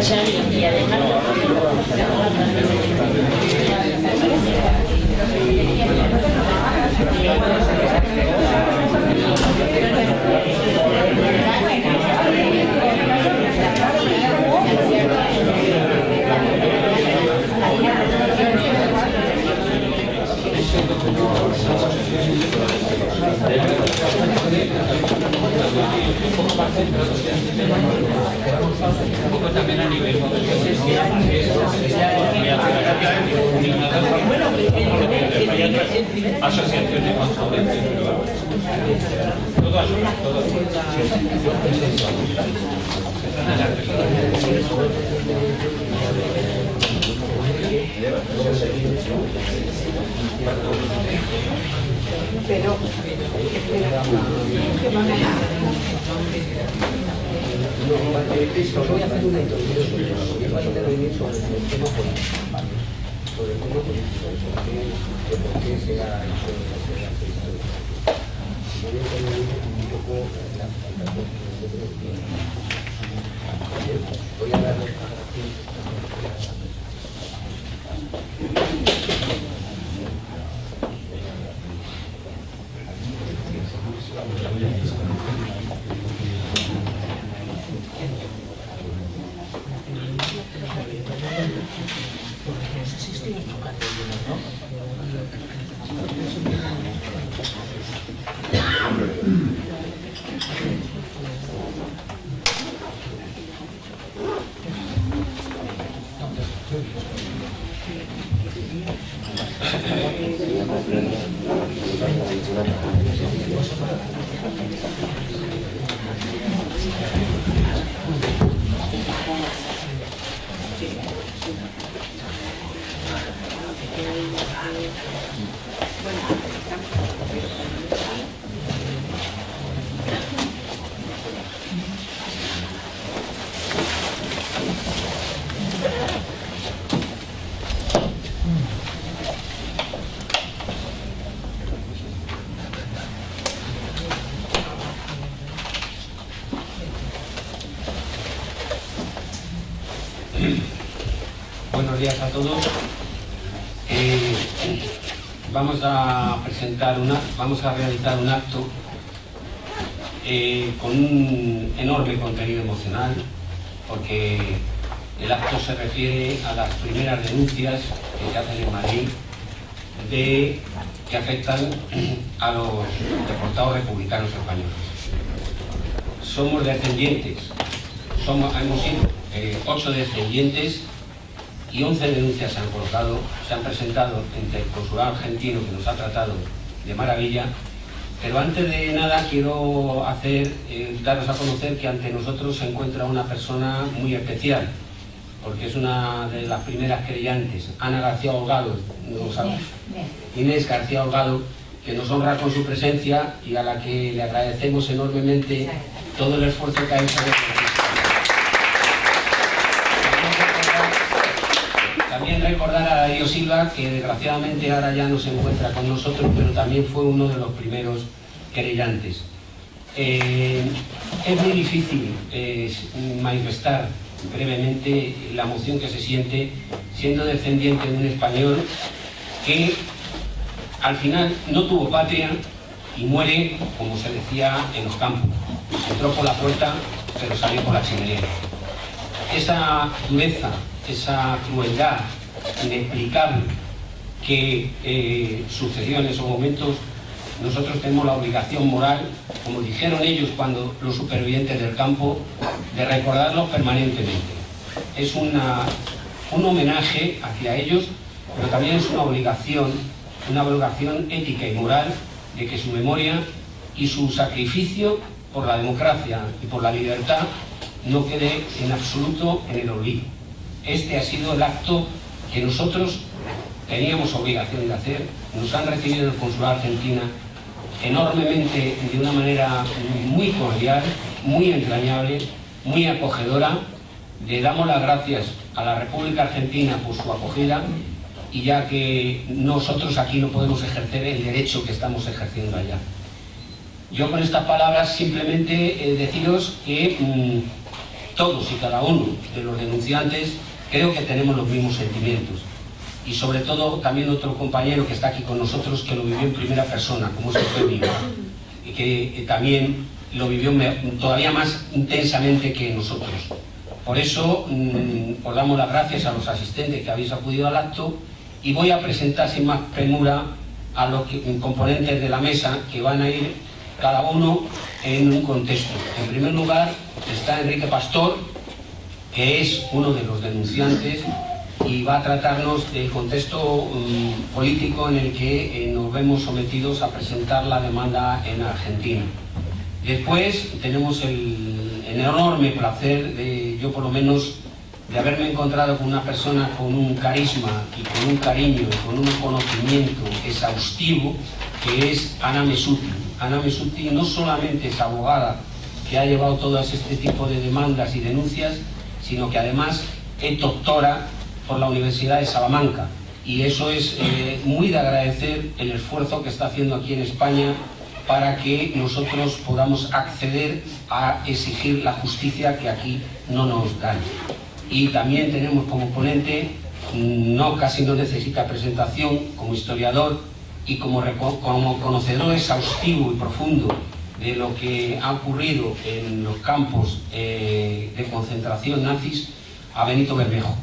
Y además un poco también a nivel asociación de consumidores. Todo ayuda, todo. Pero voy a hacer una introducción sobre el tema político, sobre por qué se ha hecho esta historia. Voy a intervenir un poco en la voy a dar los Buenos días a todos. Vamos a realizar un acto con un enorme contenido emocional, porque el acto se refiere a las primeras denuncias que se hacen en Madrid que afectan a los deportados republicanos españoles. Somos descendientes, hemos sido 8 descendientes y 11 denuncias se han presentado ante el consulado argentino, que nos ha tratado de maravilla. Pero antes de nada quiero daros a conocer que ante nosotros se encuentra una persona muy especial, porque es una de las primeras querellantes, Ana García Holgado, Inés García Holgado, que nos honra con su presencia y a la que le agradecemos enormemente todo el esfuerzo que ha hecho. También recordar a Darío Silva, que desgraciadamente ahora ya no se encuentra con nosotros, pero también fue uno de los primeros querellantes. Es muy difícil manifestar brevemente la emoción que se siente siendo descendiente de un español que al final no tuvo patria y muere, como se decía, en los campos. Entró por la puerta, pero salió por la chimenea. Esa dureza, esa crueldad inexplicable que sucedió en esos momentos, nosotros tenemos la obligación moral, como dijeron ellos cuando los supervivientes del campo, de recordarlos permanentemente. Es un homenaje hacia ellos, pero también es una obligación ética y moral de que su memoria y su sacrificio por la democracia y por la libertad no quede en absoluto en el olvido. Este ha sido el acto que nosotros teníamos obligación de hacer. Nos han recibido en el consulado argentino enormemente, de una manera muy cordial, muy entrañable, muy acogedora. Le damos las gracias a la República Argentina por su acogida, y ya que nosotros aquí no podemos ejercer el derecho que estamos ejerciendo allá. Yo con estas palabras simplemente deciros que todos y cada uno de los denunciantes, creo que tenemos los mismos sentimientos. Y sobre todo también otro compañero que está aquí con nosotros, que lo vivió en primera persona, como es Eugenio, y que también lo vivió todavía más intensamente que nosotros. Por eso os damos las gracias a los asistentes que habéis acudido al acto, y voy a presentar sin más premura a los componentes de la mesa, que van a ir cada uno en un contexto. En primer lugar está Enrique Pastor, que es uno de los denunciantes y va a tratarnos del contexto político en el que nos vemos sometidos a presentar la demanda en Argentina. Después tenemos el enorme placer de, yo por lo menos, de haberme encontrado con una persona con un carisma y con un cariño y con un conocimiento exhaustivo, que es Ana Messuti. Ana Messuti no solamente es abogada que ha llevado todas este tipo de demandas y denuncias, sino que además es doctora por la Universidad de Salamanca, y eso es muy de agradecer el esfuerzo que está haciendo aquí en España para que nosotros podamos acceder a exigir la justicia que aquí no nos dan. Y también tenemos como ponente, casi no necesita presentación, como historiador y como conocedor exhaustivo y profundo de lo que ha ocurrido en los campos de concentración nazis, a Benito Bermejo.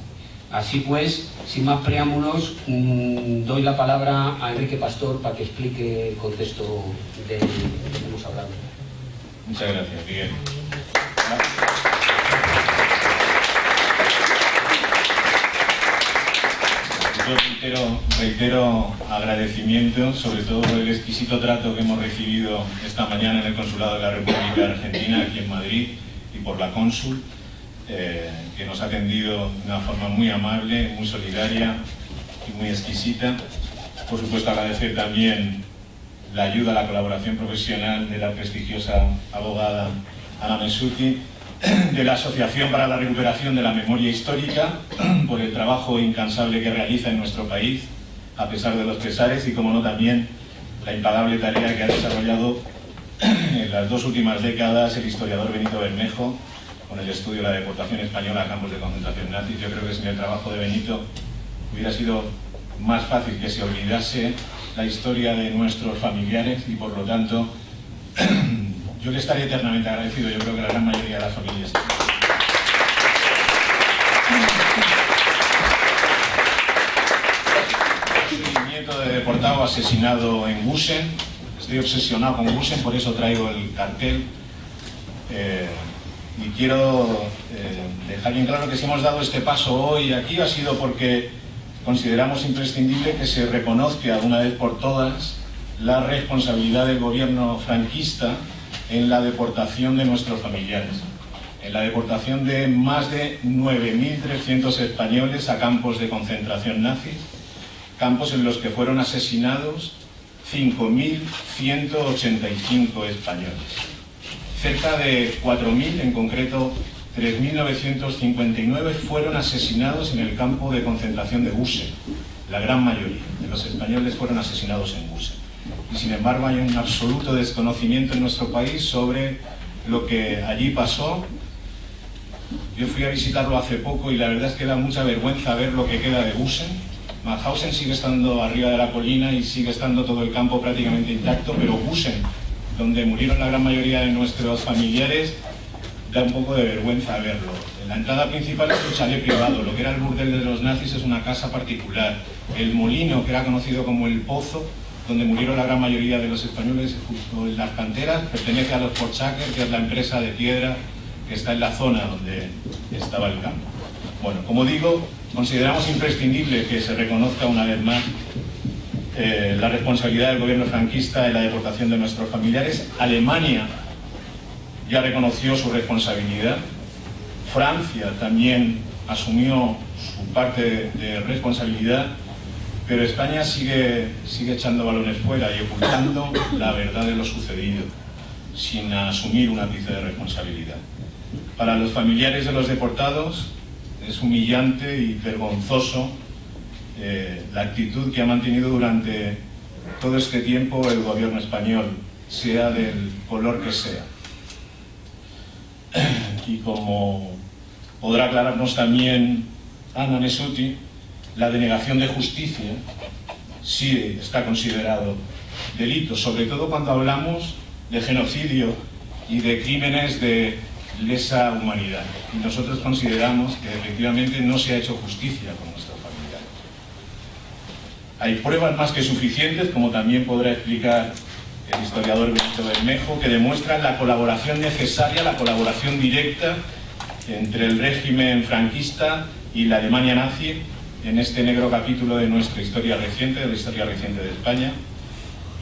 Así pues, sin más preámbulos, doy la palabra a Enrique Pastor para que explique el contexto del que hemos hablado. Muchas gracias, Miguel. Yo reitero agradecimiento, sobre todo por el exquisito trato que hemos recibido esta mañana en el Consulado de la República de Argentina, aquí en Madrid, y por la cónsul, que nos ha atendido de una forma muy amable, muy solidaria y muy exquisita. Por supuesto, agradecer también la ayuda, la colaboración profesional de la prestigiosa abogada Ana Messuti, de la Asociación para la Recuperación de la Memoria Histórica, por el trabajo incansable que realiza en nuestro país, a pesar de los pesares, y como no también la impagable tarea que ha desarrollado en las 2 últimas décadas el historiador Benito Bermejo, con el estudio de la deportación española a campos de concentración nazis. Yo creo que sin el trabajo de Benito hubiera sido más fácil que se olvidase la historia de nuestros familiares, y por lo tanto yo le estaré eternamente agradecido. Yo creo que la gran mayoría de las familias. Soy nieto de deportado asesinado en Gusen. Estoy obsesionado con Gusen, por eso traigo el cartel. Y quiero dejar bien claro que si hemos dado este paso hoy aquí ha sido porque consideramos imprescindible que se reconozca de una vez por todas la responsabilidad del gobierno franquista en la deportación de nuestros familiares, en la deportación de más de 9.300 españoles a campos de concentración nazis, campos en los que fueron asesinados 5.185 españoles. Cerca de 4.000, en concreto 3.959, fueron asesinados en el campo de concentración de Gusen. La gran mayoría de los españoles fueron asesinados en Gusen. Y sin embargo hay un absoluto desconocimiento en nuestro país sobre lo que allí pasó. Yo fui a visitarlo hace poco y la verdad es que da mucha vergüenza ver lo que queda de Gusen. Mauthausen sigue estando arriba de la colina y sigue estando todo el campo prácticamente intacto, pero Gusen, donde murieron la gran mayoría de nuestros familiares, da un poco de vergüenza verlo. La entrada principal es un chalet privado, lo que era el burdel de los nazis es una casa particular. El molino, que era conocido como el Pozo, donde murieron la gran mayoría de los españoles justo en las canteras, pertenece a los Porchaker, que es la empresa de piedra que está en la zona donde estaba el campo. Bueno, como digo, consideramos imprescindible que se reconozca una vez más la responsabilidad del gobierno franquista en la deportación de nuestros familiares. Alemania ya reconoció su responsabilidad, Francia también asumió su parte de responsabilidad, pero España sigue echando balones fuera y ocultando la verdad de lo sucedido, sin asumir un ápice de responsabilidad. Para los familiares de los deportados es humillante y vergonzoso la actitud que ha mantenido durante todo este tiempo el gobierno español, sea del color que sea. Y como Podrá aclararnos también Anna Messuti, la denegación de justicia sí está considerado delito, sobre todo cuando hablamos de genocidio y de crímenes de lesa humanidad. Y nosotros consideramos que efectivamente no se ha hecho justicia con nuestros familiares. Hay pruebas más que suficientes, como también podrá explicar el historiador Benito Bermejo, que demuestran la colaboración necesaria, la colaboración directa entre el régimen franquista y la Alemania nazi en este negro capítulo de nuestra historia reciente, de la historia reciente de España.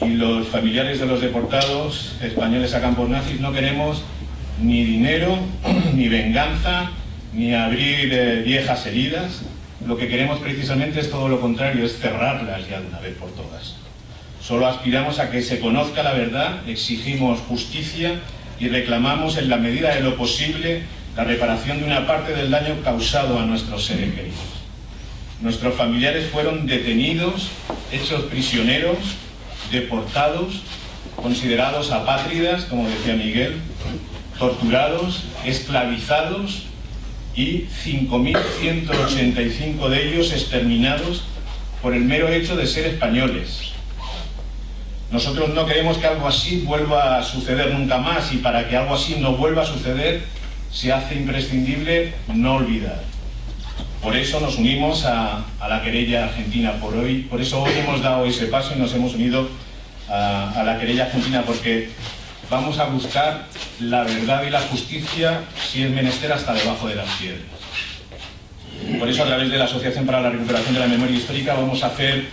Y los familiares de los deportados españoles a campos nazis no queremos ni dinero, ni venganza, ni abrir viejas heridas. Lo que queremos precisamente es todo lo contrario, es cerrarlas ya de una vez por todas. Solo aspiramos a que se conozca la verdad, exigimos justicia y reclamamos en la medida de lo posible la reparación de una parte del daño causado a nuestros seres queridos. Nuestros familiares fueron detenidos, hechos prisioneros, deportados, considerados apátridas, como decía Miguel, torturados, esclavizados y 5.185 de ellos exterminados por el mero hecho de ser españoles. Nosotros no queremos que algo así vuelva a suceder nunca más, y para que algo así no vuelva a suceder se hace imprescindible no olvidar. Por eso nos unimos a la querella argentina por eso hoy hemos dado ese paso y nos hemos unido a la querella argentina, porque vamos a buscar la verdad y la justicia, si es menester, hasta debajo de las piedras. Por eso, a través de la Asociación para la Recuperación de la Memoria Histórica, vamos a hacer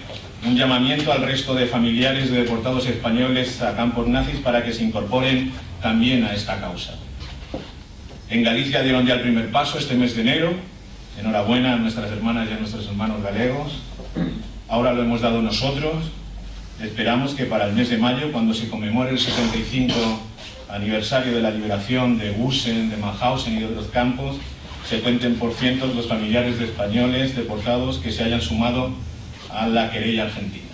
un llamamiento al resto de familiares de deportados españoles a campos nazis para que se incorporen también a esta causa. En Galicia dieron ya el primer paso este mes de enero. Enhorabuena a nuestras hermanas y a nuestros hermanos galegos. Ahora lo hemos dado nosotros. Esperamos que para el mes de mayo, cuando se conmemore el 75 aniversario de la liberación de Gusen, de Mauthausen y de otros campos, se cuenten por cientos los familiares de españoles deportados que se hayan sumado a la querella argentina.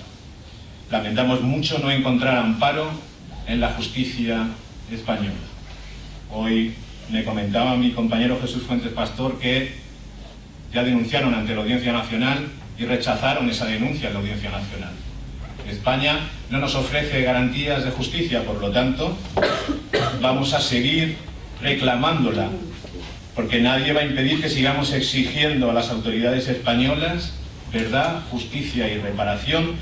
Lamentamos mucho no encontrar amparo en la justicia española. Hoy me comentaba mi compañero Jesús Fuentes Pastor que ya denunciaron ante la Audiencia Nacional y rechazaron esa denuncia en la Audiencia Nacional. España no nos ofrece garantías de justicia, por lo tanto, vamos a seguir reclamándola, porque nadie va a impedir que sigamos exigiendo a las autoridades españolas verdad, justicia y reparación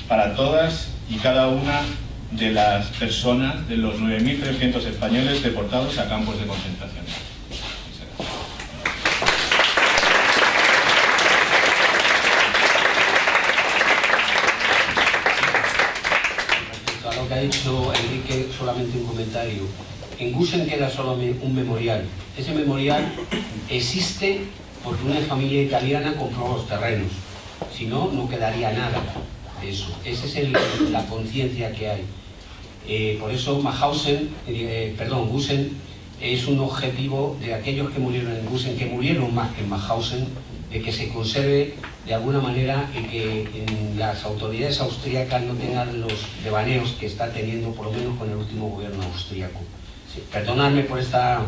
para todas y cada una de las personas, de los 9.300 españoles deportados a campos de concentración. A lo que ha dicho Enrique, solamente un comentario. En Gusen queda solo un memorial. Ese memorial existe porque una familia italiana compró los terrenos. Si no, no quedaría nada de eso. Esa es la conciencia que hay. Por eso Gusen es un objetivo de aquellos que murieron en Gusen, que murieron más que en Mauthausen, de que se conserve de alguna manera y que las autoridades austríacas no tengan los devaneos que está teniendo, por lo menos con el último gobierno austríaco. Sí, perdonadme por esta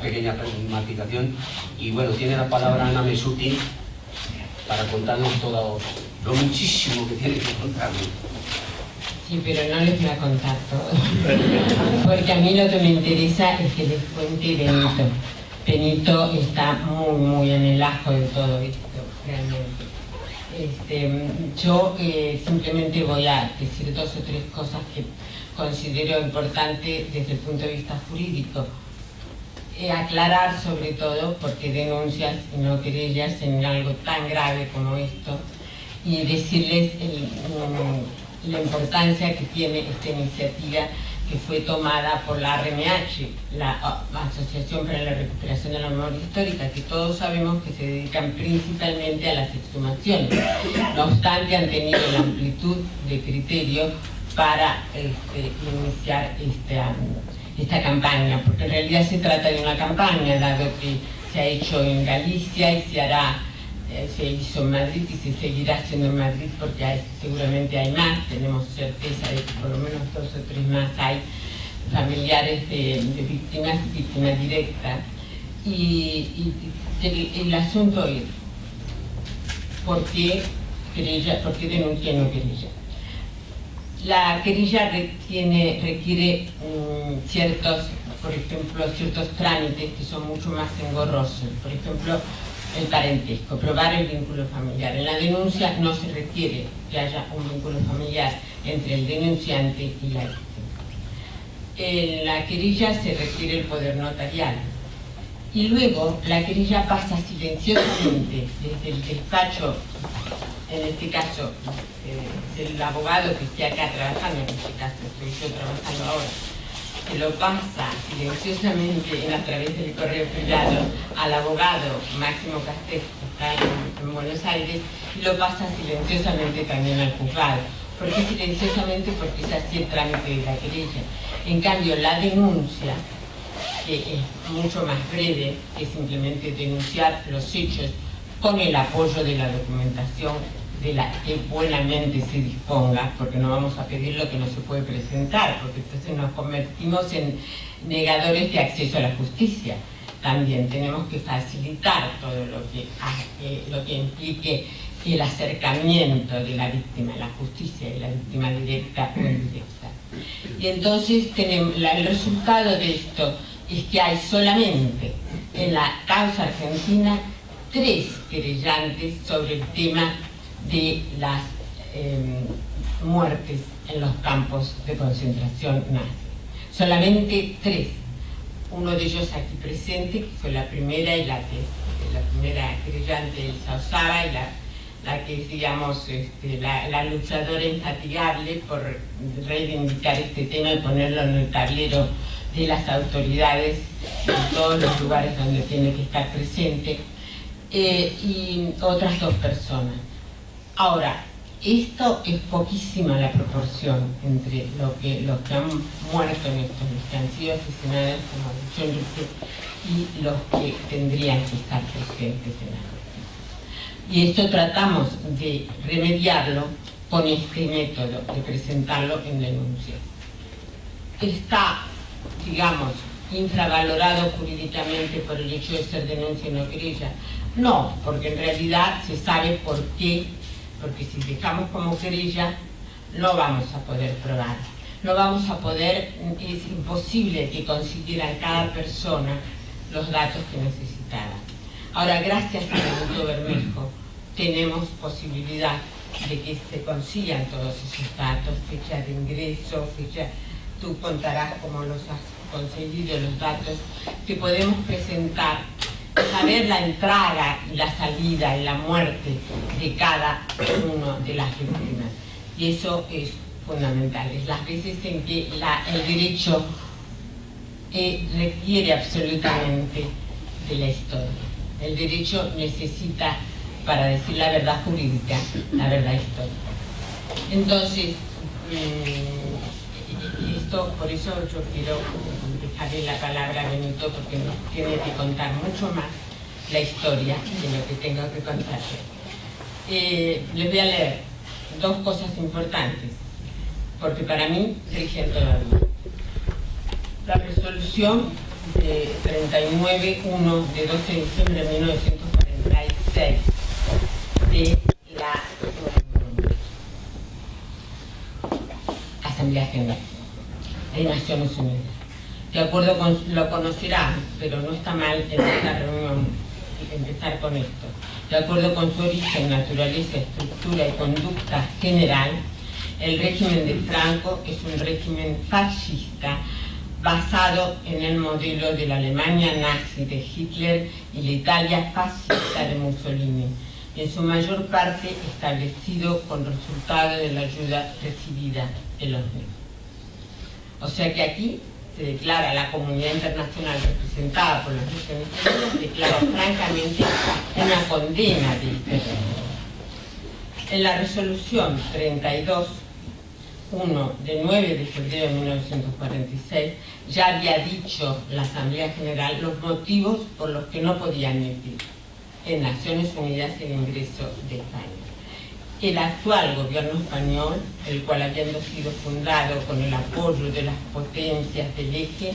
pequeña problematización, y bueno, tiene la palabra Anna Messuti para contarnos todo lo muchísimo que tiene que contarnos. Sí, pero no les voy a contar todo, porque a mí lo que me interesa es que les cuente Benito. Benito está muy en el ajo de todo esto, realmente. Yo simplemente voy a decir 2 o 3 cosas que considero importantes desde el punto de vista jurídico. Aclarar sobre todo porque denuncias y no querellas en algo tan grave como esto, y decirles la importancia que tiene esta iniciativa que fue tomada por la ARMH, la Asociación para la Recuperación de la Memoria Histórica, que todos sabemos que se dedican principalmente a las exhumaciones. No obstante, han tenido la amplitud de criterio para iniciar esta campaña, porque en realidad se trata de una campaña, dado que se ha hecho en Galicia y se hizo en Madrid y se seguirá haciendo en Madrid, porque seguramente hay más, tenemos certeza de que por lo menos 2 o 3 más hay familiares de víctimas directas. Y el asunto es ¿por qué denuncia y no querella? La querella requiere ciertos trámites que son mucho más engorrosos. Por ejemplo, el parentesco, probar el vínculo familiar. En la denuncia no se requiere que haya un vínculo familiar entre el denunciante y la víctima. En la querella se requiere el poder notarial. Y luego la querella pasa silenciosamente desde el despacho, en este caso del abogado que esté acá trabajando, en este caso estoy yo trabajando ahora, que lo pasa silenciosamente a través del correo privado al abogado Máximo Castés, que está en Buenos Aires, y lo pasa silenciosamente también al juzgado. ¿Por qué silenciosamente? Porque es así el trámite de la querella. En cambio, la denuncia, que es mucho más breve, que simplemente denunciar los hechos con el apoyo de la documentación de la que buenamente se disponga, porque no vamos a pedir lo que no se puede presentar, porque entonces nos convertimos en negadores de acceso a la justicia. También tenemos que facilitar todo lo que implique el acercamiento de la víctima a la justicia, de la víctima directa o indirecta. Y entonces el resultado de esto es que hay solamente en la causa argentina 3 querellantes sobre el tema de las muertes en los campos de concentración nazi. Solamente 3. Uno de ellos aquí presente, que fue la primera querellante, Elsa Osaba, y la que es, digamos, la luchadora infatigable por reivindicar este tema y ponerlo en el tablero de las autoridades en todos los lugares donde tiene que estar presente, y otras 2 personas. Ahora, esto es poquísima la proporción entre los que han muerto en estos, los que han sido asesinados, como ha dicho Enrique, y los que tendrían que estar presentes en la justicia. Y esto tratamos de remediarlo con este método, de presentarlo en denuncia. Está, digamos, infravalorado jurídicamente por el hecho de ser denuncia y no querella. No, porque en realidad se sabe por qué. Porque si dejamos como querella, no vamos a poder probar. No vamos a poder, es imposible que consiguieran cada persona los datos que necesitaba. Ahora, gracias al Instituto Bermejo, tenemos posibilidad de que se consigan todos esos datos, fecha de ingreso, tú contarás cómo los has conseguido los datos, que podemos presentar, saber la entrada y la salida y la muerte de cada uno de las víctimas. Y eso es fundamental. Es las veces en que el derecho requiere absolutamente de la historia. El derecho necesita, para decir la verdad jurídica, la verdad histórica. Entonces, por eso yo quiero dejarle la palabra a Benito, porque nos tiene que contar mucho más la historia de lo que tengo que contar. Les voy a leer 2 cosas importantes, porque para mí rigen todavía. La resolución de 39.1 de 12 de diciembre de 1946 de la Asamblea General de Naciones Unidas. De acuerdo con, lo conocerán, pero no está mal en esta reunión empezar con esto. De acuerdo con su origen, naturaleza, estructura y conducta general, el régimen de Franco es un régimen fascista basado en el modelo de la Alemania nazi de Hitler y la Italia fascista de Mussolini, y en su mayor parte establecido con resultado de la ayuda recibida de los mismos. O sea que aquí se declara la comunidad internacional representada por las Naciones Unidas, declara francamente una condena de este régimen. En la resolución 32.1 de 9 de febrero de 1946 ya había dicho la Asamblea General los motivos por los que no podía admitir en Naciones Unidas el ingreso de España. El actual gobierno español, el cual habiendo sido fundado con el apoyo de las potencias del eje,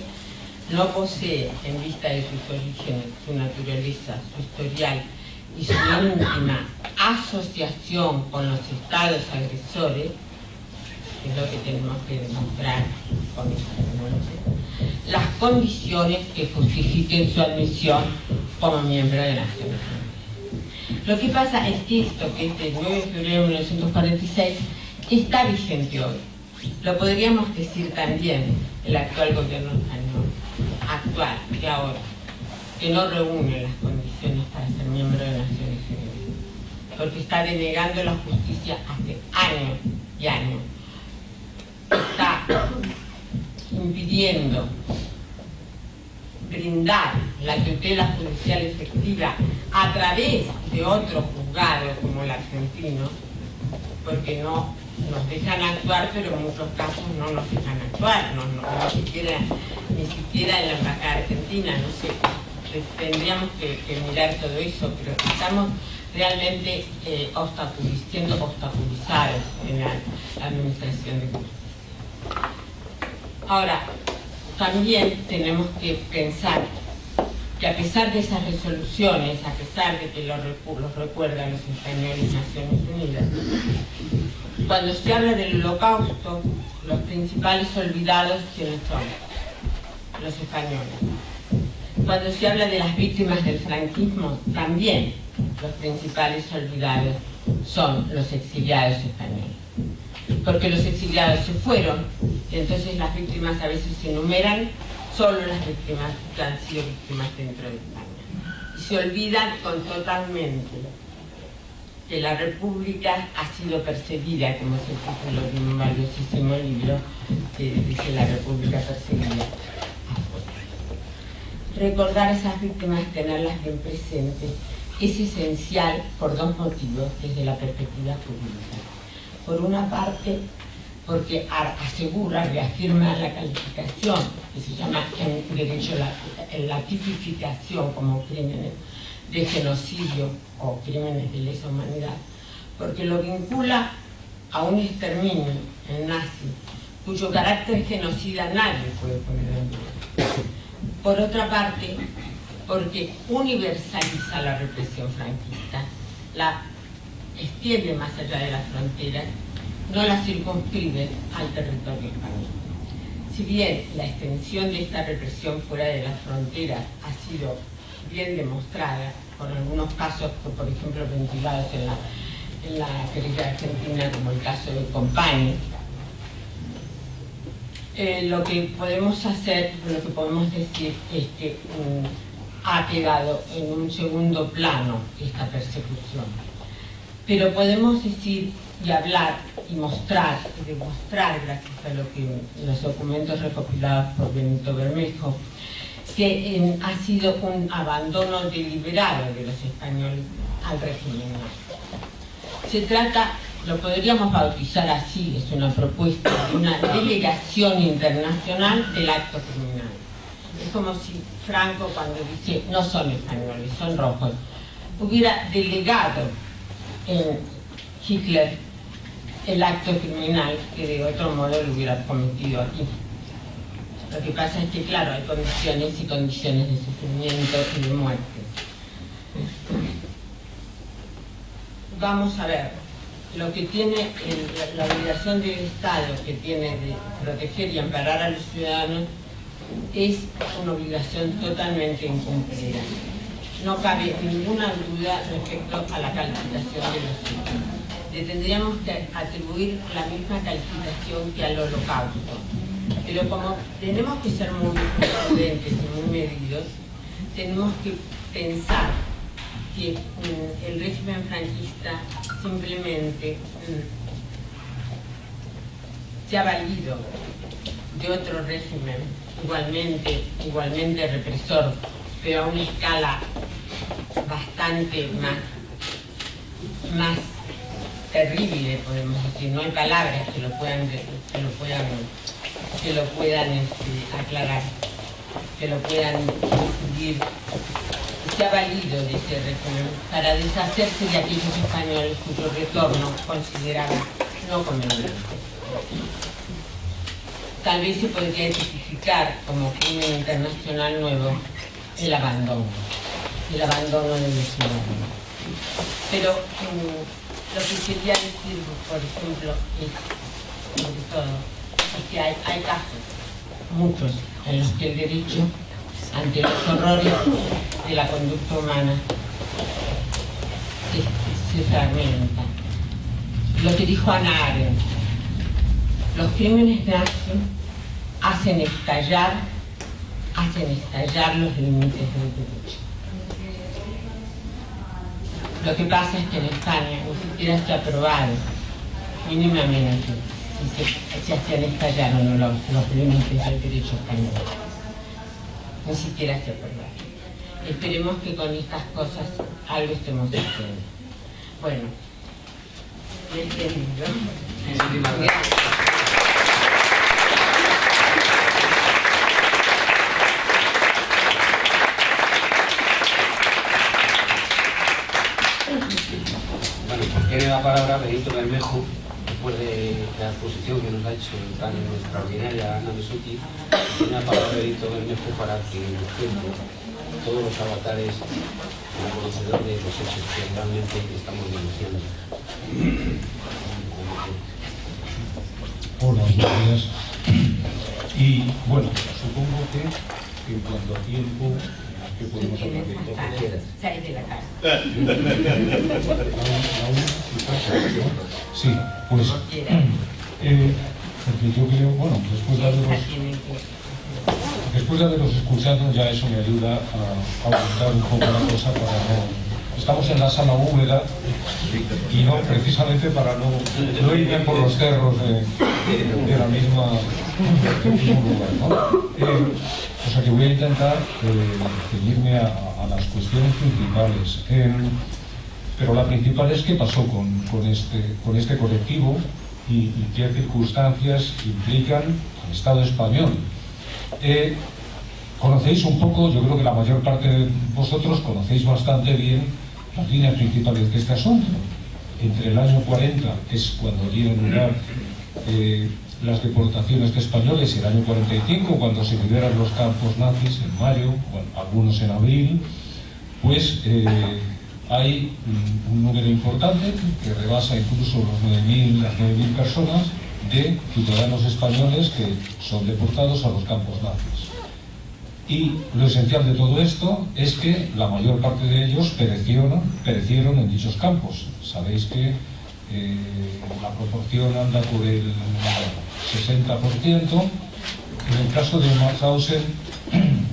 no posee, en vista de sus orígenes, su naturaleza, su historial y su íntima asociación con los estados agresores, que es lo que tenemos que demostrar con esta denuncia, las condiciones que justifiquen su admisión como miembro de Naciones Unidas. Lo que pasa es que esto, que es del 9 de febrero de 1946, está vigente hoy. Lo podríamos decir también el actual gobierno español, actual, de ahora, que no reúne las condiciones para ser miembro de Naciones Unidas, porque está denegando la justicia hace años y años. Está impidiendo brindar la tutela judicial efectiva a través de otro juzgado como el argentino, porque no nos dejan actuar, pero en muchos casos no nos dejan actuar, ni siquiera en la embajada argentina, no sé, tendríamos que mirar todo eso, pero estamos realmente siendo obstaculizados en la administración de justicia. Ahora, también tenemos que pensar que a pesar de esas resoluciones, a pesar de que los recuerdan los españoles y Naciones Unidas, cuando se habla del Holocausto, los principales olvidados, ¿quiénes son? Los españoles. Cuando se habla de las víctimas del franquismo, también los principales olvidados son los exiliados españoles. Porque los exiliados se fueron, y entonces las víctimas a veces se enumeran solo las víctimas que han sido víctimas dentro de España. Y se olvidan totalmente que la República ha sido perseguida, como se titula en un valiosísimo libro que dice La República perseguida. Recordar a esas víctimas, tenerlas bien presentes, es esencial por dos motivos desde la perspectiva jurídica. Por una parte, porque asegura, reafirma la calificación, que se llama en derecho la tipificación como crímenes de genocidio o crímenes de lesa humanidad, porque lo vincula a un exterminio, el nazi, cuyo carácter genocida nadie puede poner en duda. Por otra parte, porque universaliza la represión franquista, la extiende más allá de las fronteras, no la circunscribe al territorio español. Si bien la extensión de esta represión fuera de las fronteras ha sido bien demostrada, por algunos casos, por ejemplo, ventilados en la querida Argentina, como el caso de Compañi, lo que podemos hacer, lo que podemos decir es que ha quedado en un segundo plano esta persecución. Pero podemos decir y hablar y mostrar y demostrar, gracias a lo que los documentos recopilados por Benito Bermejo, que ha sido un abandono deliberado de los españoles al régimen nazi. Se trata, lo podríamos bautizar así, es una propuesta de una delegación internacional del acto criminal. Es como si Franco, cuando dice no son españoles, son rojos, hubiera delegado en Hitler el acto criminal que de otro modo lo hubiera cometido aquí. Lo que pasa es que, claro, hay condiciones y condiciones de sufrimiento y de muerte. Vamos a ver, lo que tiene la obligación del Estado que tiene de proteger y amparar a los ciudadanos es una obligación totalmente incumplida. No cabe ninguna duda respecto a la calificación de los hechos. Le tendríamos que atribuir la misma calificación que al Holocausto. Pero como tenemos que ser muy prudentes y muy medidos, tenemos que pensar que el régimen franquista simplemente se ha valido de otro régimen igualmente represor, pero a una escala bastante más terrible, podemos decir. No hay palabras que lo puedan aclarar, que lo puedan decidir. Se ha valido de ese régimen para deshacerse de aquellos españoles cuyo retorno consideraba no conveniente. tal vez se podría tipificar como crimen internacional nuevo el abandono del ciudadano. Pero lo que quería decir, por ejemplo, es, sobre todo, es que hay casos, muchos, en los que el derecho, ante los horrores de la conducta humana, se fragmenta. Lo que dijo Hannah Arendt: los crímenes nazis hacen estallar los límites del derecho. Lo que pasa es que en España ni siquiera se ha aprobado mínimamente si se hacían estallar o no los límites del derecho español. Ni siquiera se ha aprobado. Esperemos que con estas cosas algo estemos haciendo. Bueno, Bueno, pues tiene la palabra Benito Bermejo, después de la exposición que nos ha hecho tan extraordinaria Ana Mesuti. Tiene la palabra Benito Bermejo para que nos cuente todos los avatares como conocedor de los hechos que realmente estamos denunciando. Hola, buenos días. Y bueno, supongo que en cuanto a tiempo, que podemos hablar de todo. Sale de la casa. Sí, pues porque yo creo, bueno, después de haberos escuchado, ya eso me ayuda a aumentar un poco la cosa para no... Estamos en la sala húmeda y no precisamente para no irme por los cerros de la misma del mismo lugar, ¿no? O sea que voy a intentar ceñirme a las cuestiones principales. Pero la principal es qué pasó con este colectivo y qué circunstancias implican al Estado español. Conocéis un poco, yo creo que la mayor parte de vosotros conocéis bastante bien las líneas principales de este asunto. Entre el año 40, que es cuando dieron lugar las deportaciones de españoles, y el año 45, cuando se liberan los campos nazis en mayo, bueno, algunos en abril, pues hay un número importante que rebasa incluso las 9.000 personas de ciudadanos españoles que son deportados a los campos nazis. Y lo esencial de todo esto es que la mayor parte de ellos perecieron en dichos campos. Sabéis que la proporción anda por el 60%. En el caso de Mauthausen,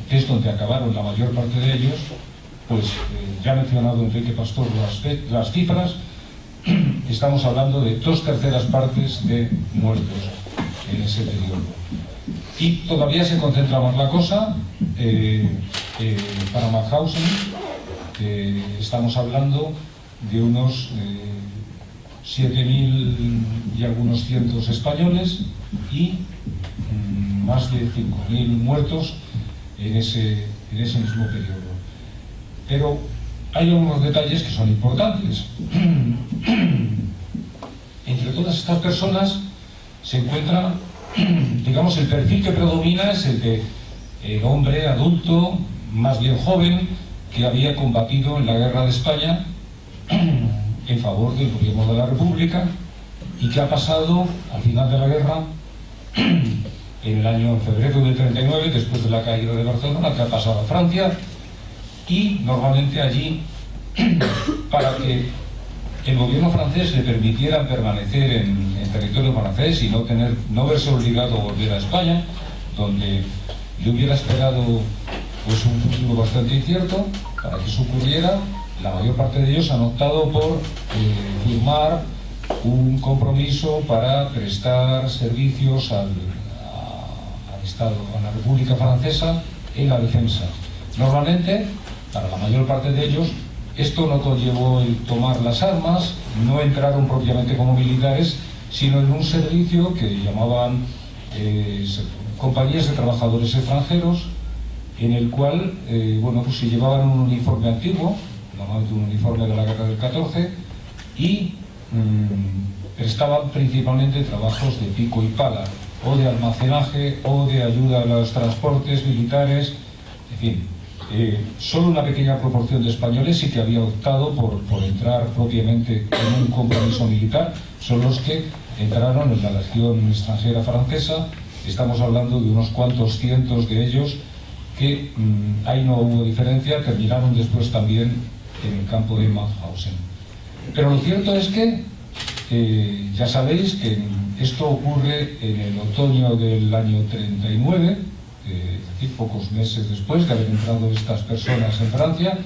que es donde acabaron la mayor parte de ellos, pues ya ha mencionado Enrique Pastor las cifras. Estamos hablando de 2/3 partes de muertos en ese periodo. Y todavía se concentra más la cosa para Mauthausen. Estamos hablando de unos 7.000 y algunos cientos españoles y más de 5.000 muertos en ese mismo periodo. Pero hay algunos detalles que son importantes. Entre todas estas personas se encuentra, digamos, el perfil que predomina es el de hombre adulto, más bien joven, que había combatido en la guerra de España en favor del gobierno de la República y que ha pasado al final de la guerra, en febrero del 39, después de la caída de Barcelona, que ha pasado a Francia, y normalmente allí, para que el gobierno francés le permitiera permanecer en territorio francés y no verse obligado a volver a España, donde le hubiera esperado pues un futuro bastante incierto. Para que eso ocurriera, la mayor parte de ellos han optado por firmar un compromiso para prestar servicios al Estado, a la República Francesa en la defensa. Normalmente, para la mayor parte de ellos, esto no conllevó el tomar las armas, no entraron propiamente como militares, sino en un servicio que llamaban compañías de trabajadores extranjeros, en el cual pues se llevaban un uniforme antiguo, normalmente un uniforme de la guerra del 14, y prestaban principalmente trabajos de pico y pala. o de almacenaje, o de ayuda a los transportes militares, en fin. Solo una pequeña proporción de españoles sí que había optado por entrar propiamente en un compromiso militar, son los que entraron en la Legión extranjera francesa. Estamos hablando de unos cuantos cientos de ellos que ahí no hubo diferencia, terminaron después también en el campo de Mauthausen. Pero lo cierto es que ya sabéis que esto ocurre en el otoño del año 39, es decir, pocos meses después de haber entrado estas personas en Francia,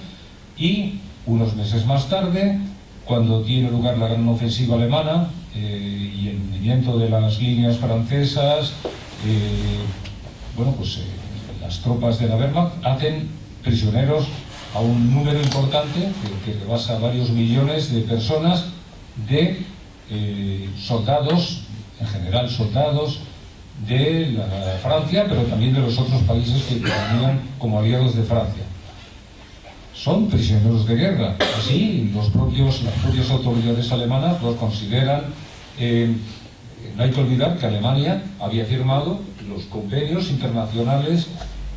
y unos meses más tarde, cuando tiene lugar la gran ofensiva alemana y el hundimiento de las líneas francesas, las tropas de la Wehrmacht hacen prisioneros a un número importante que rebasa varios millones de personas, de soldados, en general soldados de la Francia, pero también de los otros países que tenían como aliados de Francia. Son prisioneros de guerra. Así las propias autoridades alemanas los consideran. No hay que olvidar que Alemania había firmado los convenios internacionales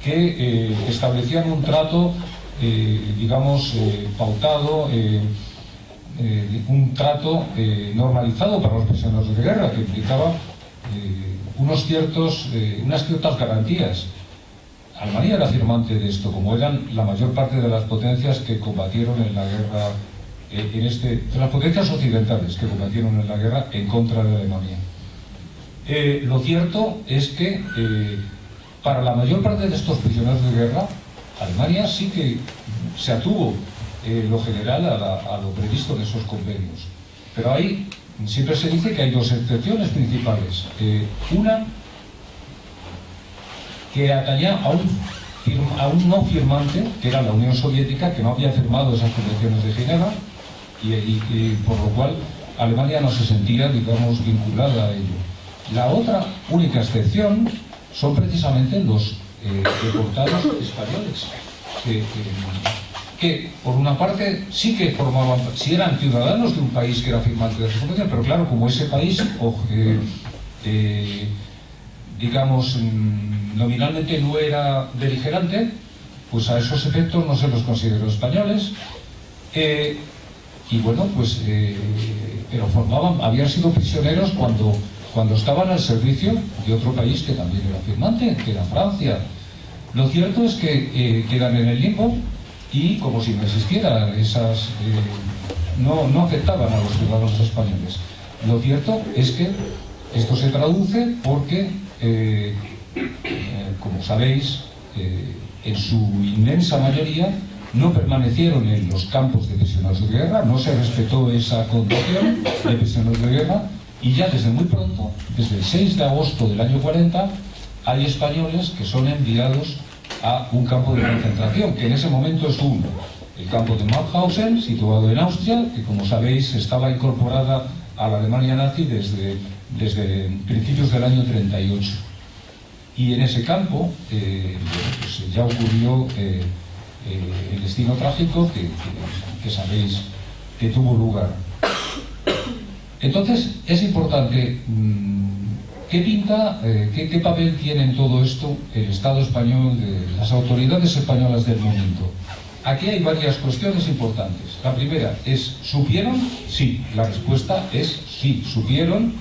que establecían un trato, pautado, un trato normalizado para los prisioneros de guerra, que implicaba unas ciertas garantías. Alemania era firmante de esto, como eran la mayor parte de las potencias que combatieron en la guerra, de las potencias occidentales que combatieron en la guerra en contra de Alemania. Lo cierto es que para la mayor parte de estos prisioneros de guerra, Alemania sí que se atuvo lo general a lo previsto en esos convenios. Pero siempre se dice que hay dos excepciones principales. Una que atañía a un no firmante, que era la Unión Soviética, que no había firmado esas convenciones de Ginebra, y por lo cual Alemania no se sentía, vinculada a ello. La otra única excepción son precisamente los deportados españoles, que por una parte sí que sí eran ciudadanos de un país que era firmante de esa convención, pero claro, como ese país, nominalmente no era beligerante, pues a esos efectos no se los consideró españoles, pero habían sido prisioneros cuando estaban al servicio de otro país que también era firmante, que era Francia. Lo cierto es que quedan en el limbo y como si no existieran no afectaban a los ciudadanos españoles. Lo cierto es que esto se traduce porque, como sabéis, en su inmensa mayoría no permanecieron en los campos de prisioneros de guerra, no se respetó esa condición de prisioneros de guerra, y ya desde muy pronto, desde el 6 de agosto del año 40, hay españoles que son enviados a un campo de concentración, que en ese momento es el campo de Mauthausen, situado en Austria, que como sabéis estaba incorporada a la Alemania nazi desde principios del año 38. Y en ese campo ya ocurrió el destino trágico que sabéis que tuvo lugar. Entonces es importante, ¿qué pinta, qué papel tiene en todo esto el Estado español, las autoridades españolas del momento? Aquí hay varias cuestiones importantes. La primera es, ¿supieron? Sí, la respuesta es sí, supieron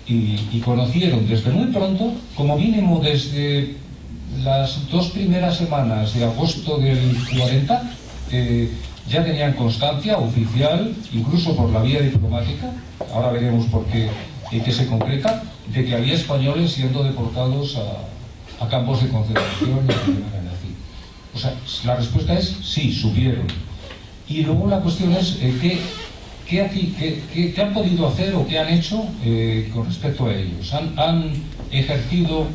y conocieron desde muy pronto, como mínimo desde las 2 primeras semanas de agosto del 40, ya tenían constancia oficial, incluso por la vía diplomática, ahora veremos por qué, que se concreta, de que había españoles siendo deportados a campos de concentración y a Alemania nazi. O sea, la respuesta es sí, supieron. Y luego la cuestión es ¿qué han podido hacer o qué han hecho con respecto a ellos? ¿Han ejercido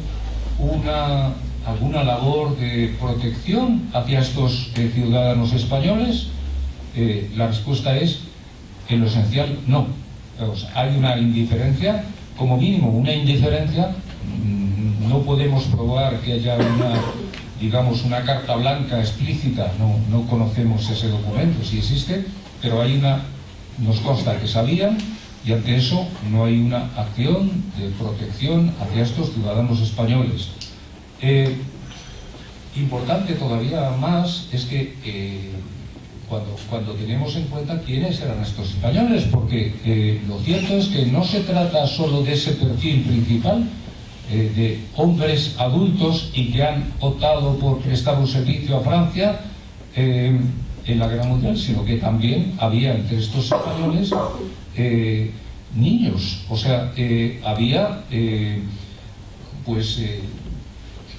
alguna labor de protección hacia estos ciudadanos españoles? La respuesta es, en lo esencial, no. O sea, hay una indiferencia, como mínimo una indiferencia. No podemos probar que haya una carta blanca explícita, no conocemos ese documento, si existe, pero nos consta que sabían y ante eso no hay una acción de protección hacia estos ciudadanos españoles. Importante todavía más es que cuando tenemos en cuenta quiénes eran estos españoles, porque lo cierto es que no se trata solo de ese perfil principal de hombres adultos y que han optado por prestar un servicio a Francia en la Guerra Mundial, sino que también había entre estos españoles niños, o sea, había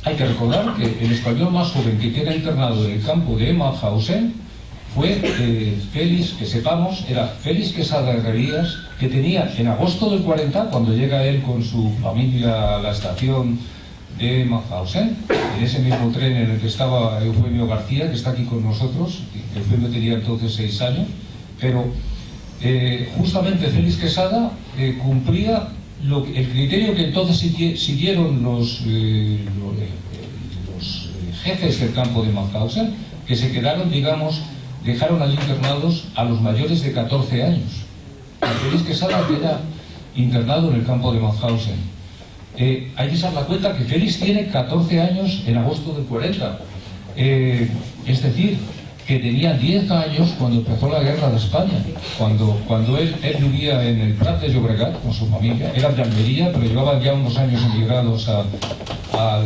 hay que recordar que el español más joven que queda internado en el campo de Mauthausen fue Félix, que sepamos, era Félix Quesada Herrerías, que tenía en agosto del 40, cuando llega él con su familia a la estación de Mauthausen, en ese mismo tren en el que estaba Eufemio García, que está aquí con nosotros. Eufemio tenía entonces 6 años, pero justamente Félix Quesada cumplía el criterio que entonces siguieron los jefes del campo de Mauthausen, que se quedaron, digamos, dejaron allí internados a los mayores de 14 años. Félix Quesada era internado en el campo de Mauthausen. Hay que darse cuenta que Félix tiene 14 años en agosto del 40. Es decir, que tenía 10 años cuando empezó la guerra de España. Cuando él vivía en el Prat de Llobregat con su familia. Era de Almería, pero llevaban ya unos años emigrados al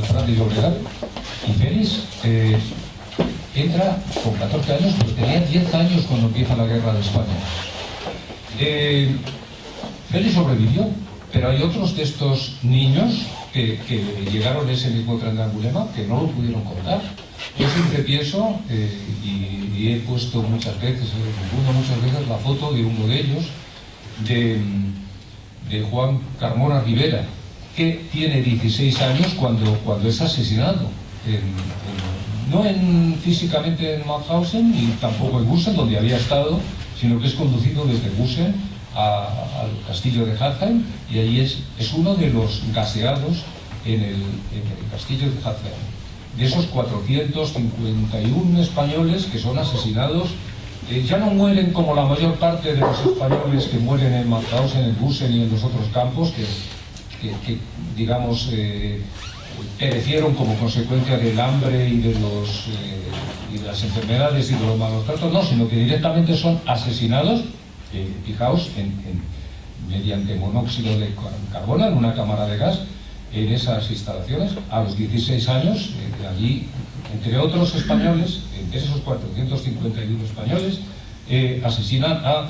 Prat de Llobregat. Y Félix entra con 14 años, pero tenía 10 años cuando empieza la guerra de España. Félix sobrevivió, pero hay otros de estos niños que llegaron a ese mismo tren de Angulema que no lo pudieron contar. Yo siempre pienso, y he puesto muchas veces la foto de uno de ellos, de Juan Carmona Rivera, que tiene 16 años cuando es asesinado. No físicamente en Mauthausen y tampoco en Gusen, donde había estado, sino que es conducido desde Gusen al castillo de Hatheim, y allí es uno de los gaseados en el castillo de Hatheim. De esos 451 españoles que son asesinados, ya no mueren como la mayor parte de los españoles que mueren en Mauthausen, en Gusen y en los otros campos, que digamos, perecieron como consecuencia del hambre y de las enfermedades y de los malos tratos, no, sino que directamente son asesinados, fijaos, mediante monóxido de carbono en una cámara de gas, en esas instalaciones, a los 16 años. Allí, entre otros españoles, entre esos 451 españoles, asesinan a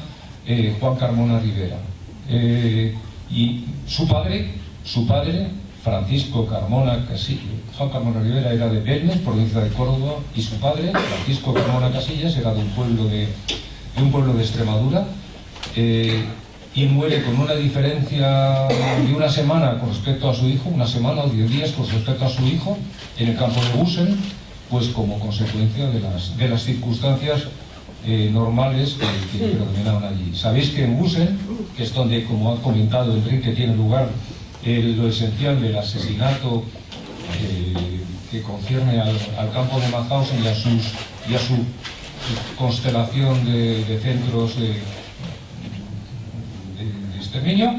Juan Carmona Rivera. Y su padre, Francisco Carmona Casillas, Juan Carmona Rivera era de Belmes, provincia de Córdoba, y su padre, Francisco Carmona Casillas, era de un pueblo de Extremadura, y muere con una diferencia de una semana con respecto a su hijo, una semana o 10 días con respecto a su hijo, en el campo de Gusen, pues como consecuencia de las circunstancias normales que predominaban allí. Sabéis que en Gusen, que es donde, como ha comentado Enrique, tiene lugar lo esencial del asesinato que concierne al campo de Mauthausen y a su constelación de centros de exterminio,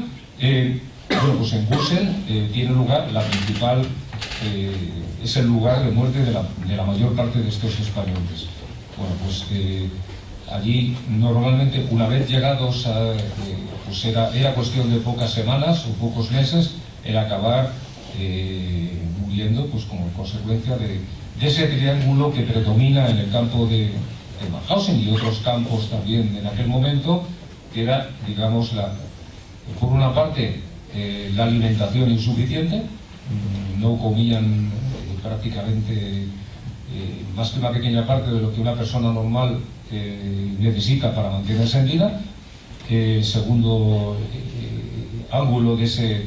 bueno, pues en Gusen tiene lugar la principal, es el lugar de muerte de la mayor parte de estos españoles. Bueno, pues allí normalmente, una vez llegados pues era cuestión de pocas semanas o pocos meses el acabar muriendo, pues como consecuencia de ese triángulo que predomina en el campo de Mauthausen y otros campos también en aquel momento, que era, digamos, por una parte la alimentación insuficiente, no comían prácticamente más que una pequeña parte de lo que una persona normal necesita para mantenerse en vida. El segundo ángulo de ese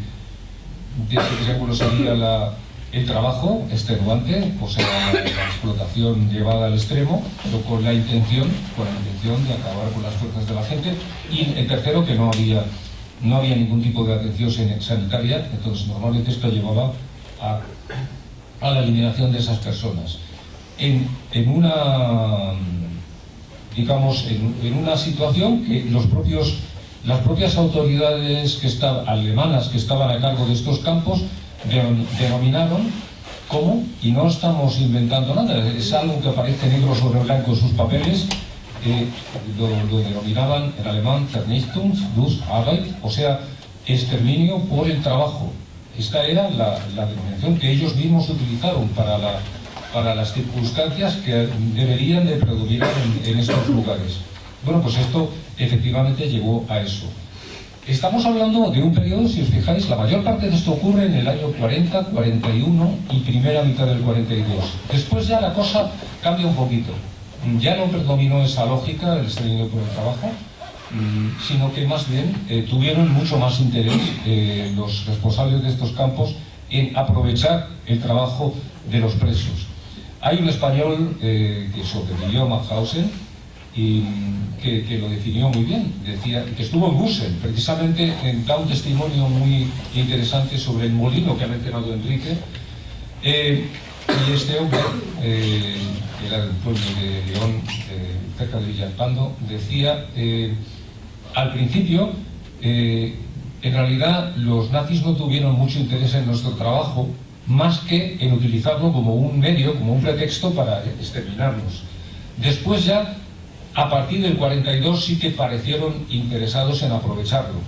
triángulo sería el trabajo extenuante, o sea, la explotación llevada al extremo, pero con la intención de acabar con las fuerzas de la gente. Y el tercero, que no había ningún tipo de atención sanitaria, entonces normalmente esto llevaba a la eliminación de esas personas. En una, digamos, en una situación que los propios las propias autoridades alemanas que estaban a cargo de estos campos denominaron como, y no estamos inventando nada, es algo que aparece negro sobre blanco en sus papeles, lo denominaban en alemán Vernichtung durch Arbeit, o sea, exterminio por el trabajo. Esta era la denominación que ellos mismos utilizaron para las circunstancias que deberían de predominar en estos lugares. Bueno, pues esto efectivamente llegó a eso. Estamos hablando de un periodo, si os fijáis, la mayor parte de esto ocurre en el año 40, 41 y primera mitad del 42. Después ya la cosa cambia un poquito. Ya no predominó esa lógica del exterminio por el trabajo, sino que más bien tuvieron mucho más interés los responsables de estos campos en aprovechar el trabajo de los presos. Hay un español que sobrevivió a Mauthausen y que lo definió muy bien, decía que estuvo en Gusen, precisamente da un testimonio muy interesante sobre el molino que ha mencionado Enrique, y este hombre, que era del pueblo de León, cerca de Villalpando, decía, al principio, en realidad los nazis no tuvieron mucho interés en nuestro trabajo, más que en utilizarlo como un medio, como un pretexto para exterminarnos. Después ya, a partir del 42 sí que parecieron interesados en aprovecharlo.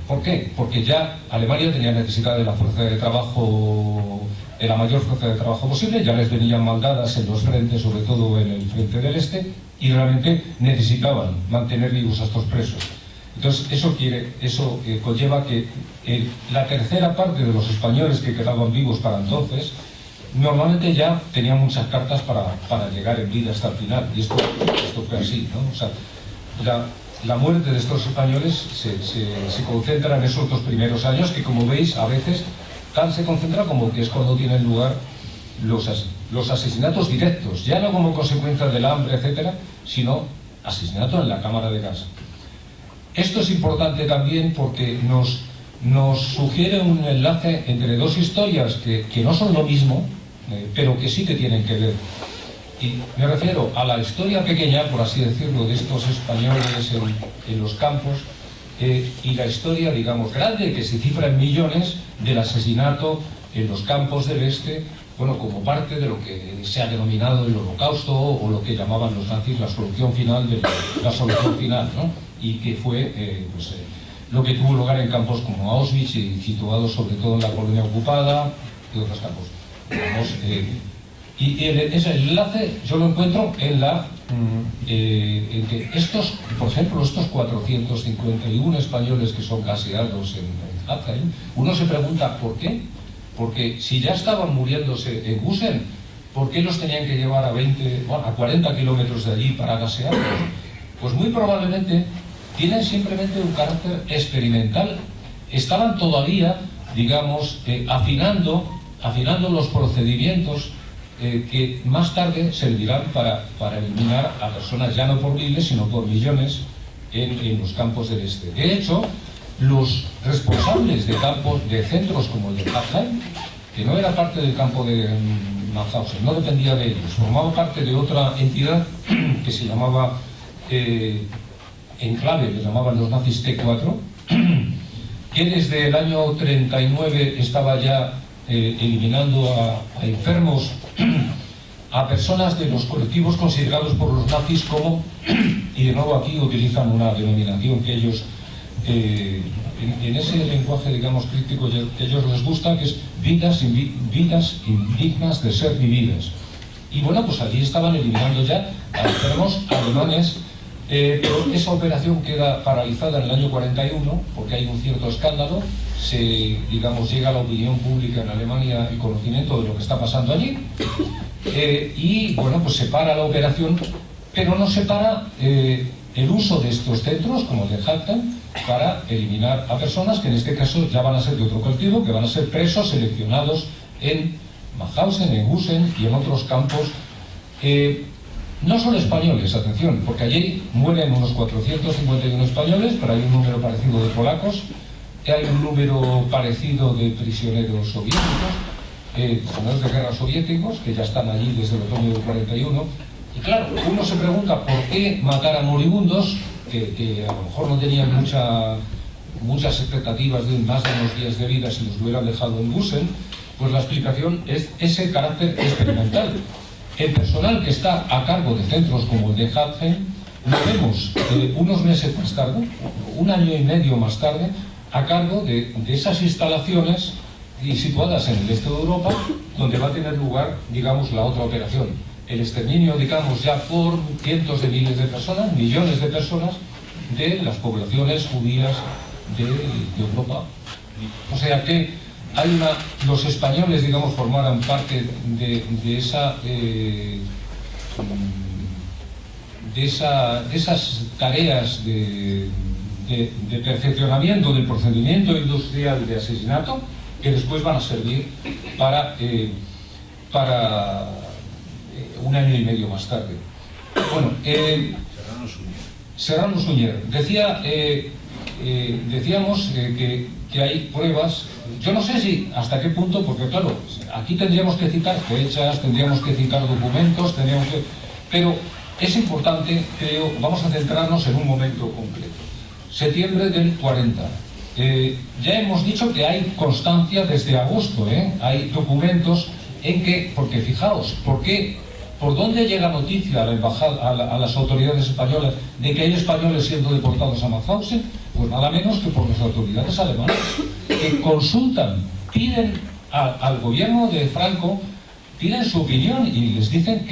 ¿Por qué? Porque ya Alemania tenía necesidad de la fuerza de trabajo, de la mayor fuerza de trabajo posible, ya les venían maldadas en los frentes, sobre todo en el frente del este, y realmente necesitaban mantener vivos a estos presos. Entonces eso conlleva que la tercera parte de los españoles que quedaban vivos para entonces normalmente ya tenían muchas cartas para llegar en vida hasta el final, y esto fue así, ¿no? O sea, la muerte de estos españoles se concentra en esos 2 primeros años, que como veis a veces tal se concentra como que es cuando tienen lugar los asesinatos directos, ya no como consecuencia del hambre, etcétera, sino asesinato en la cámara de gas. Esto es importante también porque nos sugiere un enlace entre 2 historias que no son lo mismo, pero que sí que tienen que ver. Y me refiero a la historia pequeña, por así decirlo, de estos españoles en los campos, y la historia, digamos, grande, que se cifra en millones, del asesinato en los campos del este, bueno, como parte de lo que se ha denominado el Holocausto, o lo que llamaban los nazis la solución final, ¿no? Y que fue lo que tuvo lugar en campos como Auschwitz, y situados sobre todo en la Polonia ocupada y otros campos. Y ese enlace yo lo encuentro en que estos, por ejemplo, estos 451 españoles que son gaseados en Hatay, uno se pregunta ¿por qué? Porque si ya estaban muriéndose en Gusen, ¿por qué los tenían que llevar a 40 kilómetros de allí para gasearlos? Pues muy probablemente tienen simplemente un carácter experimental. Estaban todavía, digamos, afinando los procedimientos que más tarde servirán para eliminar a personas ya no por miles, sino por millones en los campos del este. De hecho, los responsables de campos, de centros como el de Hatay, que no era parte del campo de Mauthausen, no dependía de ellos, formaba parte de otra entidad que se llamaba Enclave, que llamaban los nazis T4, que desde el año 39 estaba ya eliminando a enfermos, a personas de los colectivos considerados por los nazis como, y de nuevo aquí utilizan una denominación que ellos, en ese lenguaje, digamos, crítico que a ellos les gusta, que es vidas indignas de ser vividas. Y bueno, pues allí estaban eliminando ya a enfermos alemanes, pero esa operación queda paralizada en el año 41 porque hay un cierto escándalo, digamos, llega a la opinión pública en Alemania el conocimiento de lo que está pasando allí, y bueno, pues se para la operación, pero no se para el uso de estos centros, como el de Hatay, para eliminar a personas que en este caso ya van a ser de otro colectivo, que van a ser presos seleccionados en Mauthausen, en Gusen y en otros campos. No son españoles, atención, porque allí mueren unos 451 españoles, pero hay un número parecido de polacos, hay un número parecido de prisioneros soviéticos, prisioneros de guerra soviéticos, que ya están allí desde el otoño del 41. Y claro, uno se pregunta por qué matar a moribundos que a lo mejor no tenían muchas expectativas de más de unos días de vida si los hubieran dejado en Gusen, pues la explicación es ese carácter experimental. El personal que está a cargo de centros como el de Hagen lo vemos unos meses más tarde, un año y medio más tarde, a cargo de esas instalaciones y situadas en el este de Europa, donde va a tener lugar, digamos, la otra operación. El exterminio, digamos, ya por cientos de miles de personas, millones de personas, de las poblaciones judías de Europa. O sea que hay los españoles, digamos, formaran parte de esas tareas de perfeccionamiento del procedimiento industrial de asesinato, que después van a servir para un año y medio más tarde. Bueno, Serrano Suñer. Decíamos que hay pruebas. Yo no sé si hasta qué punto, porque claro, aquí tendríamos que citar fechas, tendríamos que citar documentos, pero es importante, creo, vamos a centrarnos en un momento concreto. Septiembre del 40. Ya hemos dicho que hay constancia desde agosto, hay documentos en que, porque fijaos, ¿por dónde llega noticia a la embajada, a las autoridades españolas de que hay españoles siendo deportados a Mauthausen? Pues nada menos que por las autoridades alemanas, que consultan, piden al gobierno de Franco, piden su opinión y les dicen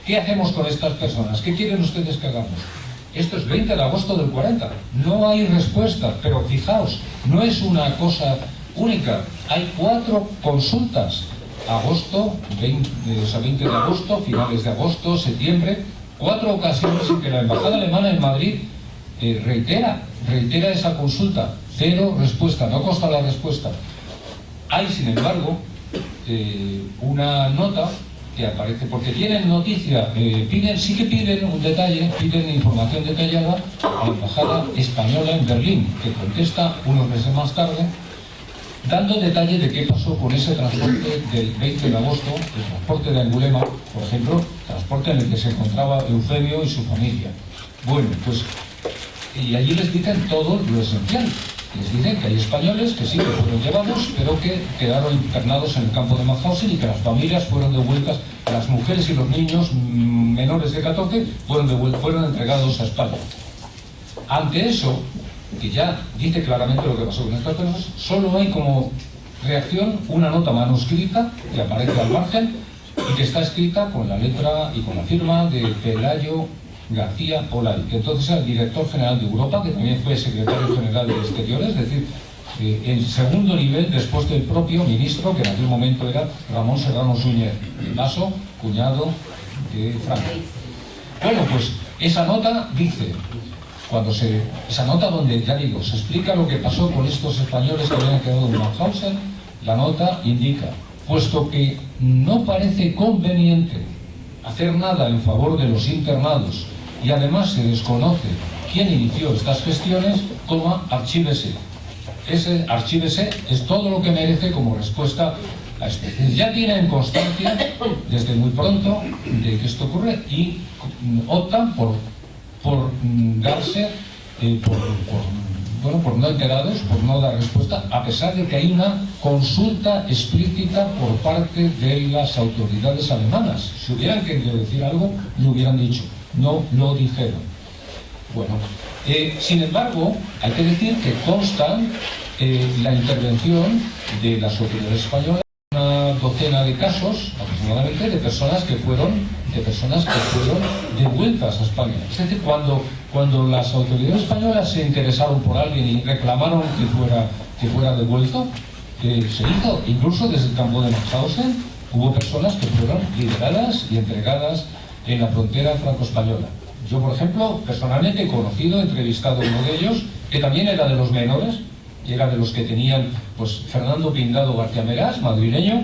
¿qué hacemos con estas personas? ¿Qué quieren ustedes que hagamos? Esto es 20 de agosto del 40, no hay respuesta, pero fijaos, no es una cosa única, hay 4 consultas, agosto, 20 de agosto, finales de agosto, septiembre, 4 ocasiones en que la embajada alemana en Madrid reitera esa consulta, 0 respuesta, no consta la respuesta. Hay, sin embargo, una nota que aparece, porque tienen noticia, sí que piden un detalle, piden información detallada a la embajada española en Berlín, que contesta unos meses más tarde, dando detalle de qué pasó con ese transporte del 20 de agosto, el transporte de Angulema, por ejemplo, transporte en el que se encontraba Eufemio y su familia. Bueno, pues, y allí les dicen todo lo esencial. Les dicen que hay españoles que sí que fueron llevados, pero que quedaron internados en el campo de Mauthausen y que las familias fueron devueltas, las mujeres y los niños menores de 14 fueron entregados a España. Ante eso, que ya dice claramente lo que pasó con estas personas, solo hay como reacción una nota manuscrita que aparece al margen y que está escrita con la letra y con la firma de Pelayo García Olay, que entonces era el director general de Europa, que también fue secretario general de Exteriores, es decir, en segundo nivel después del propio ministro, que en aquel momento era Ramón Serrano Suñer, vaso, cuñado de Franco. Bueno, pues esa nota dice, esa nota donde, ya digo, se explica lo que pasó con estos españoles que habían quedado en Mauthausen, la nota indica, puesto que no parece conveniente hacer nada en favor de los internados y además se desconoce quién inició estas gestiones, archívese. Ese archívese es todo lo que merece como respuesta a esto. Ya tienen constancia desde muy pronto de que esto ocurre y optan por darse, por no enterados, por no dar respuesta, a pesar de que hay una consulta explícita por parte de las autoridades alemanas. Si hubieran querido decir algo, lo hubieran dicho. No lo dijeron. Bueno, sin embargo, hay que decir que consta la intervención de las autoridades españolas, una docena de casos aproximadamente de personas que fueron devueltas a España. Es decir, cuando las autoridades españolas se interesaron por alguien y reclamaron que fuera devuelto, se hizo. Incluso desde el campo de Mauthausen hubo personas que fueron liberadas y entregadas en la frontera franco-española. Yo, por ejemplo, personalmente he conocido, entrevistado a uno de ellos, que también era de los menores, y era de los que tenían, pues, Fernando Pindado García Meras, madrileño,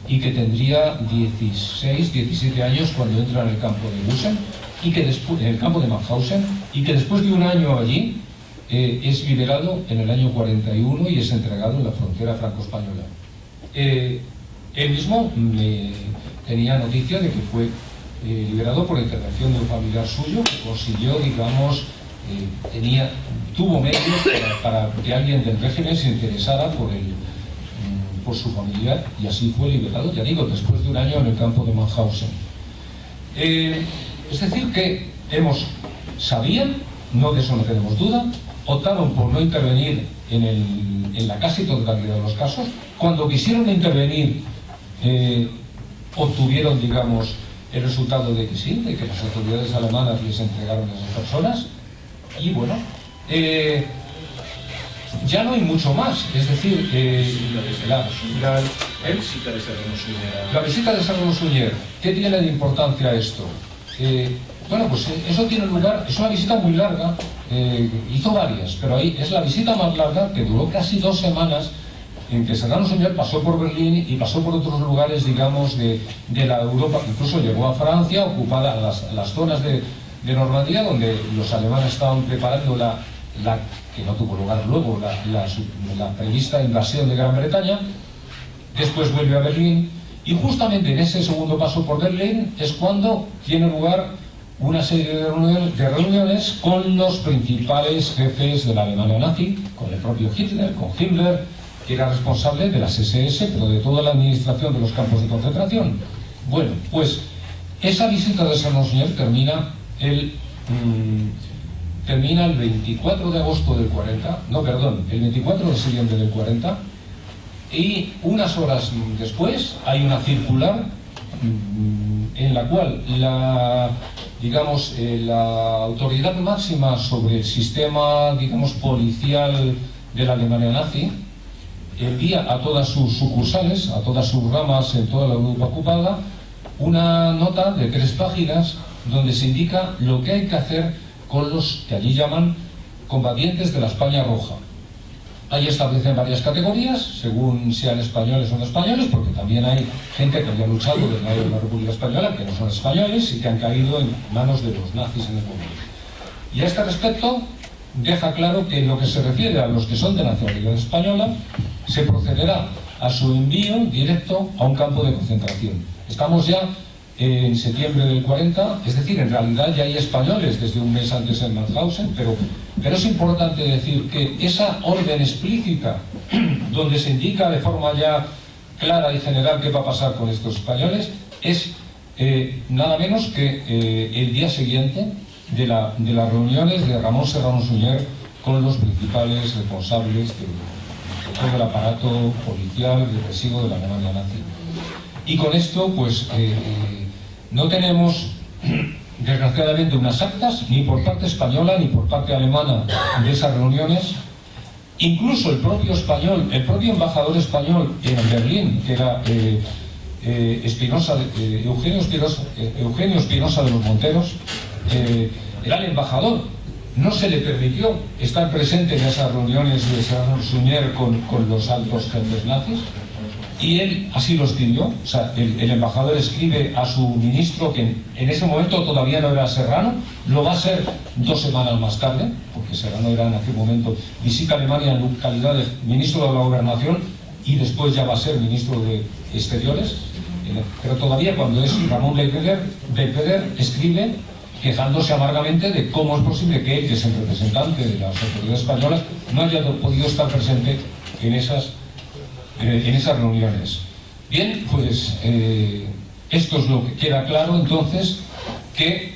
y que tendría 16, 17 años cuando entra en el campo de Gusen, y que después, en el campo de Mauthausen, y que después de un año allí es liberado en el año 41 y es entregado en la frontera franco-española. Él mismo tenía noticia de que fue liberado por intervención de un familiar suyo que consiguió, digamos, tuvo medios para que alguien del régimen se interesara por su familia, y así fue liberado, ya digo, después de un año en el campo de Mauthausen. Es decir que sabían, no de eso no tenemos duda, optaron por no intervenir en la casi totalidad de los casos. Cuando quisieron intervenir, obtuvieron, digamos, el resultado de que sí, de que las autoridades alemanas les entregaron a esas personas. Y bueno, ya no hay mucho más. Es decir, la visita de Serrano Suñer, ¿qué tiene de importancia esto? Bueno, pues eso tiene lugar, es una visita muy larga, hizo varias, pero ahí es la visita más larga, que duró casi 2 semanas, en que Serrano Suñer pasó por Berlín y pasó por otros lugares, digamos, de la Europa, incluso llegó a Francia, ocupada las zonas de Normandía, donde los alemanes estaban preparando que no tuvo lugar luego, la prevista invasión de Gran Bretaña. Después vuelve a Berlín, y justamente en ese segundo paso por Berlín es cuando tiene lugar una serie de reuniones con los principales jefes de la Alemania nazi, con el propio Hitler, con Himmler, que era responsable de las SS, pero de toda la administración de los campos de concentración. Bueno, pues esa visita de Serrano Suñer termina el 24 de agosto del 40, no, perdón, el 24 de septiembre del 40, y unas horas después hay una circular en la cual la autoridad máxima sobre el sistema, digamos, policial de la Alemania nazi envía a todas sus sucursales, a todas sus ramas en toda la Europa ocupada, una nota de 3 páginas donde se indica lo que hay que hacer con los que allí llaman combatientes de la España Roja. Ahí establecen varias categorías, según sean españoles o no españoles, porque también hay gente que había luchado desde la República Española, que no son españoles y que han caído en manos de los nazis en el momento. Y a este respecto deja claro que en lo que se refiere a los que son de nacionalidad española, se procederá a su envío directo a un campo de concentración. Estamos ya en septiembre del 40, es decir, en realidad ya hay españoles desde un mes antes en Mauthausen, pero es importante decir que esa orden explícita, donde se indica de forma ya clara y general qué va a pasar con estos españoles, es nada menos que el día siguiente de las reuniones de Ramón Serrano Suñer con los principales responsables de todo el aparato policial represivo de la Alemania nazi. Y con esto, pues, no tenemos, desgraciadamente, unas actas, ni por parte española ni por parte alemana, de esas reuniones. Incluso el propio embajador español en Berlín, que era Eugenio Espinosa de los Monteros, era el embajador. No se le permitió estar presente en esas reuniones de Serrano Suñer con los altos jefes nazis, y él así lo escribió. O sea, el embajador escribe a su ministro, que en ese momento todavía no era Serrano, lo va a ser 2 semanas más tarde, porque Serrano era en aquel momento, visita Alemania en calidad de ministro de la Gobernación, y después ya va a ser ministro de Exteriores, pero todavía cuando es Ramón Leipeder escribe quejándose amargamente de cómo es posible que él, que es el representante de las autoridades españolas, no haya podido estar presente en esas reuniones. Bien, pues esto es lo que queda claro entonces, que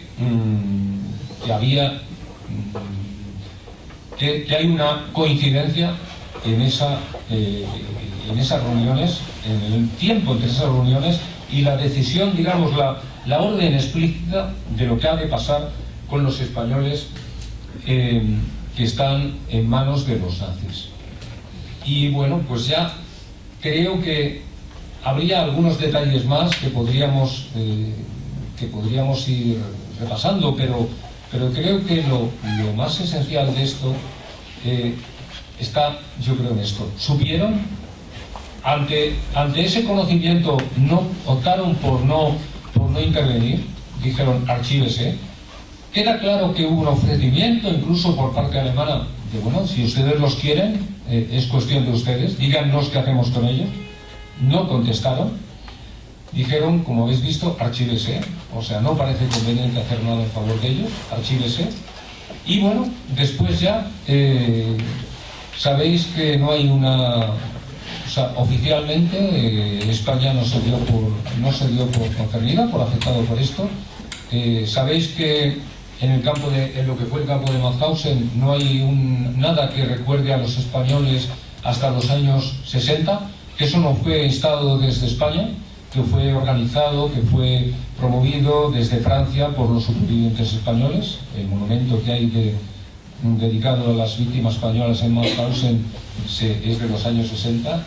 hay una coincidencia en esas reuniones, en el tiempo entre esas reuniones y la decisión, digamos, la orden explícita de lo que ha de pasar con los españoles que están en manos de los nazis. Y bueno, pues ya creo que habría algunos detalles más que podríamos ir repasando, pero creo que lo más esencial de esto está, yo creo, en esto. Supieron, ante ese conocimiento, optaron por no intervenir, dijeron archívese. Queda claro que hubo un ofrecimiento, incluso por parte alemana, de bueno, si ustedes los quieren, es cuestión de ustedes, díganos qué hacemos con ellos. No contestaron, dijeron, como habéis visto, archívese, o sea, no parece conveniente hacer nada en favor de ellos, archívese. Y bueno, después ya sabéis que no hay una... O sea, oficialmente España no se dio por concernida, por afectado por esto. Sabéis que en lo que fue el campo de Mauthausen no hay nada que recuerde a los españoles hasta los años 60, que eso no fue instado desde España, que fue organizado, que fue promovido desde Francia por los supervivientes españoles. El monumento que hay dedicado a las víctimas españolas en Mauthausen es de los años 60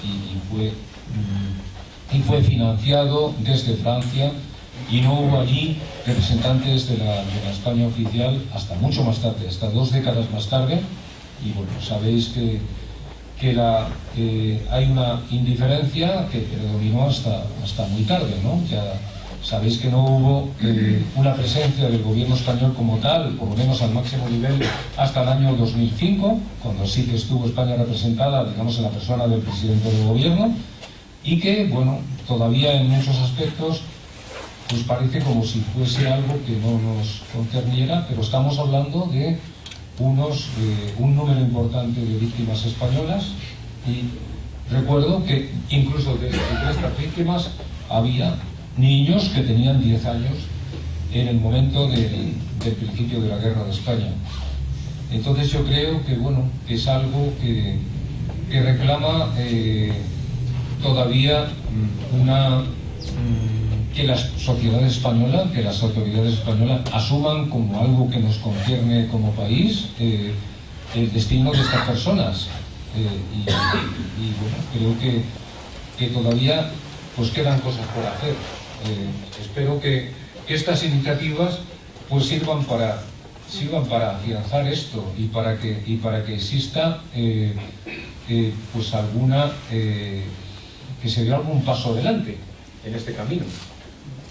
y fue financiado desde Francia, y no hubo allí representantes de la España oficial hasta mucho más tarde, hasta 2 décadas más tarde. Y bueno, sabéis que hay una indiferencia que predominó hasta muy tarde, ¿no? Ya sabéis que no hubo una presencia del gobierno español como tal, por lo menos al máximo nivel, hasta el año 2005, cuando sí que estuvo España representada, digamos, en la persona del presidente del gobierno, y que, bueno, todavía en muchos aspectos pues parece como si fuese algo que no nos concerniera, pero estamos hablando de un número importante de víctimas españolas, y recuerdo que incluso de estas víctimas había niños que tenían 10 años en el momento del principio de la guerra de España. Entonces yo creo que, bueno, que es algo que reclama todavía que la sociedad española, que las autoridades españolas asuman como algo que nos concierne como país el destino de estas personas. Y bueno, creo que todavía pues quedan cosas por hacer. Espero que estas iniciativas pues sirvan para afianzar esto y para que exista pues alguna que se dé algún paso adelante en este camino.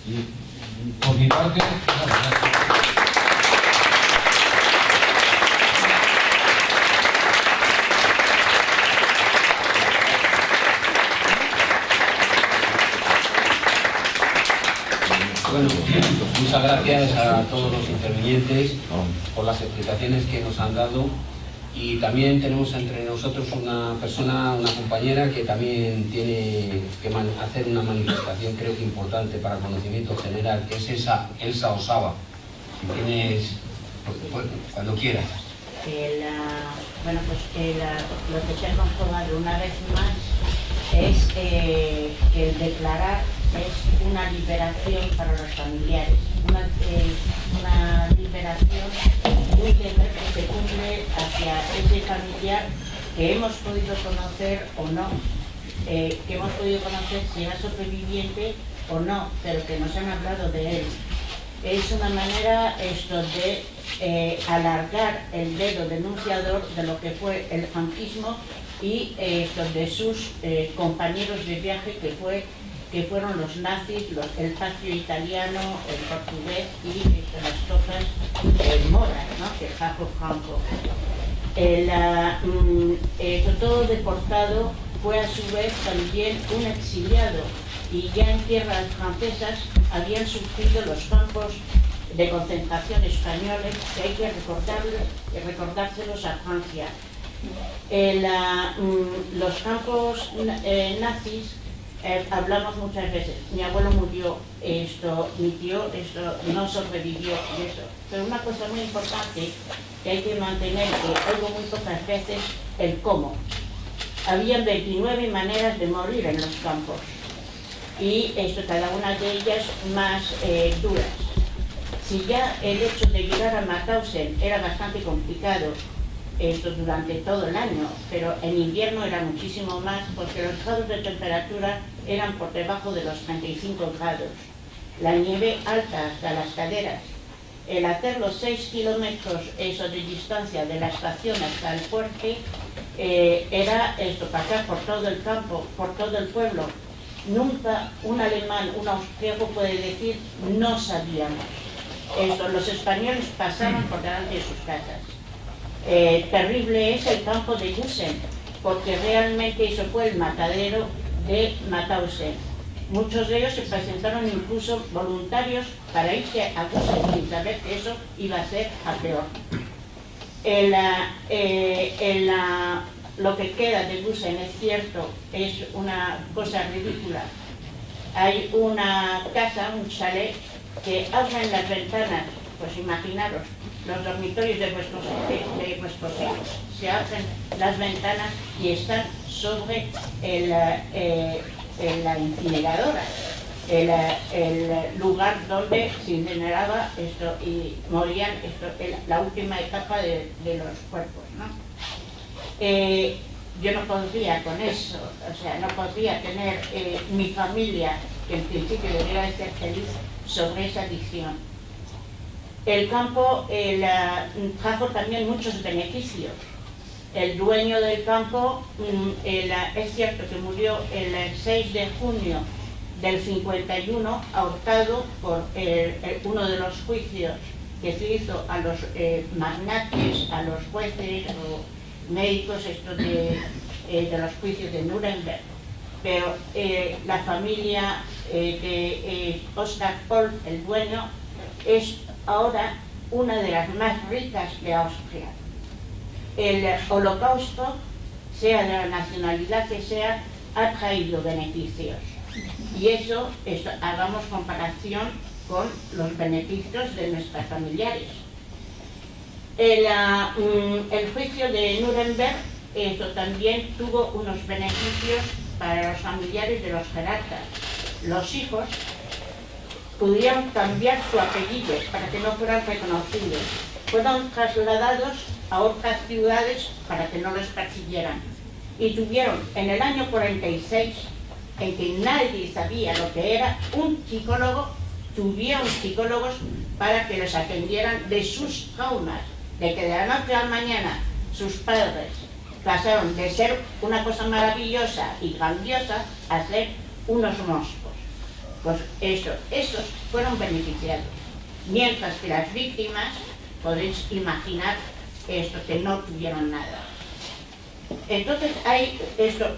Y por mi parte, nada. Bueno, muchas gracias a todos los intervinientes por las explicaciones que nos han dado, y también tenemos entre nosotros una persona, una compañera que también tiene que hacer una manifestación, creo que importante para conocimiento general, que es Elsa Osaba. Si tienes, pues, cuando quieras. Bueno, pues lo que se ha comprobado una vez más es que el declarar es una liberación para los familiares, una liberación muy que se cumple hacia ese familiar que hemos podido conocer o no, que hemos podido conocer si era sobreviviente o no, pero que nos han hablado de él. Es una manera de alargar el dedo denunciador de lo que fue el franquismo y de sus compañeros de viaje que fueron los nazis, el patrio italiano, el portugués y las tropas moras, ¿no? Que Jaco Franco. Todo deportado fue a su vez también un exiliado, y ya en tierras francesas habían surgido los campos de concentración españoles, que hay que recordárselos a Francia. Los campos nazis, hablamos muchas veces, mi abuelo murió, mi tío no sobrevivió y eso. Pero una cosa muy importante que hay que mantener, que oigo muy pocas veces, el cómo. Habían 29 maneras de morir en los campos, y cada una de ellas más duras. Si ya el hecho de llegar a Mauthausen era bastante complicado durante todo el año, pero en invierno era muchísimo más, porque los grados de temperatura eran por debajo de los 35 grados. La nieve alta hasta las caderas. El hacer los 6 kilómetros de distancia de la estación hasta el fuerte era pasar por todo el campo, por todo el pueblo. Nunca un alemán, un austríaco puede decir no sabíamos. Los españoles pasaban por delante de sus casas. Terrible es el campo de Gusen, porque realmente eso fue el matadero de Mauthausen. Muchos de ellos se presentaron incluso voluntarios para irse a Gusen sin saber que eso iba a ser a peor. lo que queda de Gusen es cierto, es una cosa ridícula. Hay una casa, un chalet, que abren las ventanas, pues imaginaros, los dormitorios de vuestros hijos, se abren las ventanas y están sobre la incineradora, el lugar donde se incineraba esto y morían la última etapa de los cuerpos, ¿no? Yo no podría con eso, o sea, no podría tener mi familia, que en principio debería de ser feliz, sobre esa adicción. El campo trajo también muchos beneficios. El dueño del campo, es cierto que murió el 6 de junio del 51, ahorcado por uno de los juicios que se hizo a los magnates, a los jueces o médicos de los juicios de Nuremberg. Pero la familia de Oscar Paul, el dueño, es ahora una de las más ricas de Austria. El holocausto, sea de la nacionalidad que sea, ha traído beneficios. Y eso, hagamos comparación con los beneficios de nuestras familiares. El juicio de Nuremberg, eso también tuvo unos beneficios para los familiares de los jerarcas. Los hijos pudieron cambiar su apellido para que no fueran reconocidos. Fueron trasladados a otras ciudades para que no los persiguieran. Y tuvieron en el año 46, en que nadie sabía lo que era, un psicólogo, tuvieron psicólogos para que los atendieran de sus traumas, de que de la noche a la mañana sus padres pasaron de ser una cosa maravillosa y grandiosa a ser unos monstruos. Pues esos fueron beneficiados. Mientras que las víctimas, podéis imaginar que no tuvieron nada. Entonces hay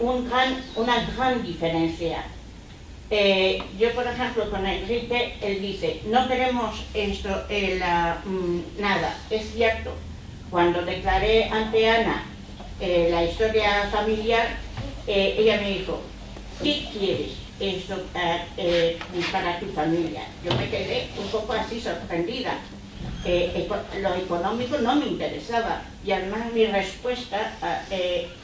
una gran diferencia. Yo, por ejemplo, con Enrique, él dice, no queremos nada. Es cierto, cuando declaré ante Ana la historia familiar, ella me dijo, ¿qué quieres para tu familia? Yo me quedé un poco así sorprendida. Lo económico no me interesaba y además mi respuesta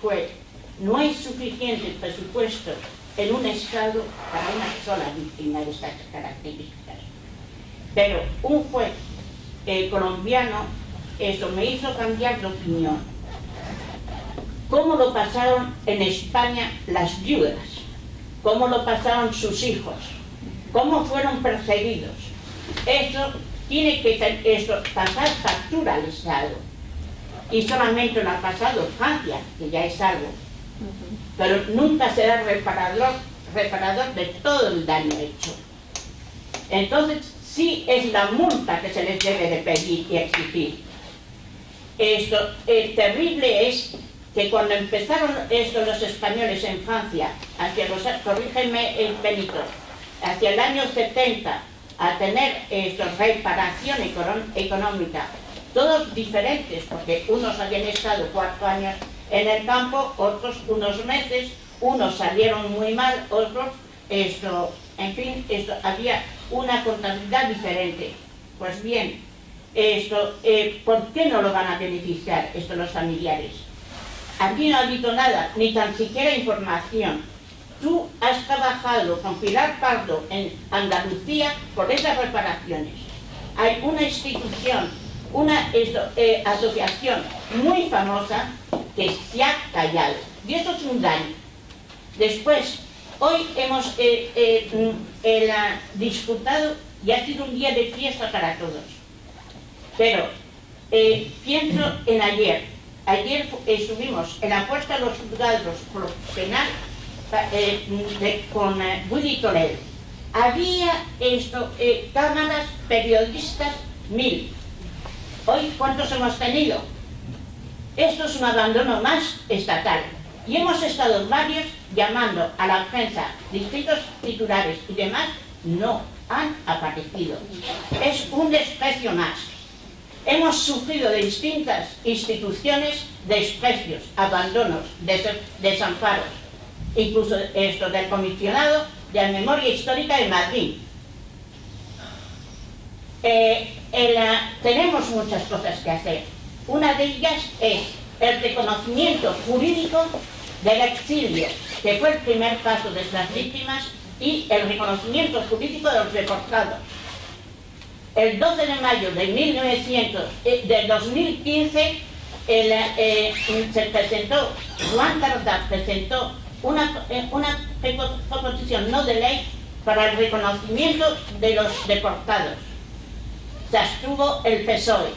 fue, no hay suficiente presupuesto en un estado para una sola víctima de estas características. Pero un juez colombiano, eso me hizo cambiar de opinión. ¿Cómo lo pasaron en España las viudas? ¿Cómo lo pasaron sus hijos? ¿Cómo fueron perseguidos? Eso tiene que pasar factura al Estado. Y solamente lo ha pasado Francia, que ya es algo. Pero nunca será reparador de todo el daño hecho. Entonces, sí es la multa que se les debe de pedir y exigir. Terrible es que cuando empezaron los españoles en Francia, corrígeme Benito, hacia el año 70, a tener reparación económica, todos diferentes, porque unos habían estado 4 años en el campo, otros unos meses, unos salieron muy mal, otros, en fin, había una contabilidad diferente. Pues bien, ¿por qué no lo van a beneficiar los familiares? Aquí no ha habido nada, ni tan siquiera información. Tú has trabajado con Pilar Pardo en Andalucía por esas reparaciones. Hay una institución, una asociación muy famosa que se ha callado. Y eso es un daño. Después, hoy hemos disfrutado y ha sido un día de fiesta para todos. Pero pienso en ayer. Ayer estuvimos en la puerta de los juzgados penal con Willy Toledo. Había cámaras, periodistas, 1000. Hoy, ¿cuántos hemos tenido? Esto es un abandono más estatal. Y hemos estado varios llamando a la prensa, distintos titulares y demás, no han aparecido. Es un desprecio más. hemos sufrido de distintas instituciones desprecios, abandonos, desamparos, incluso esto del comisionado de la memoria histórica de Madrid. Tenemos muchas cosas que hacer. Una de ellas es el reconocimiento jurídico del exilio, que fue el primer paso de estas víctimas, y el reconocimiento jurídico de los deportados. El 12 de mayo de 2015 se presentó, Juan Tardá presentó una proposición no de ley para el reconocimiento de los deportados. Se abstuvo el PSOE.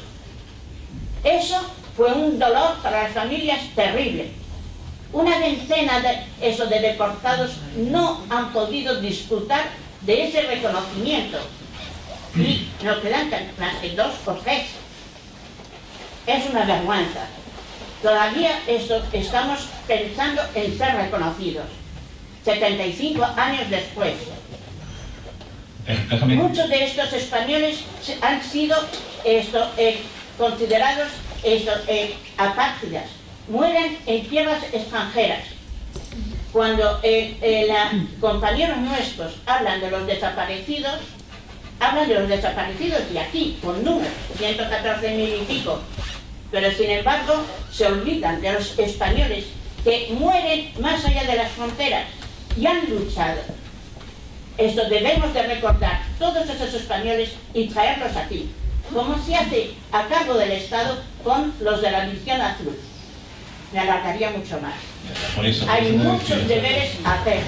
Eso fue un dolor para las familias terrible. Una veintena de deportados no han podido disfrutar de ese reconocimiento y no quedan más que 2 o 3. Es una vergüenza. Todavía estamos pensando en ser reconocidos 75 años después. Muchos de estos españoles han sido considerados apátridas. Mueren en tierras extranjeras. Cuando compañeros nuestros hablan de los desaparecidos de aquí, con números, 114.000 y pico, pero sin embargo se olvidan de los españoles que mueren más allá de las fronteras y han luchado. Esto debemos de recordar todos esos españoles y traerlos aquí, como se hace a cargo del Estado con los de la Misión Azul. Me alargaría mucho más. Hay muchos deberes a hacer.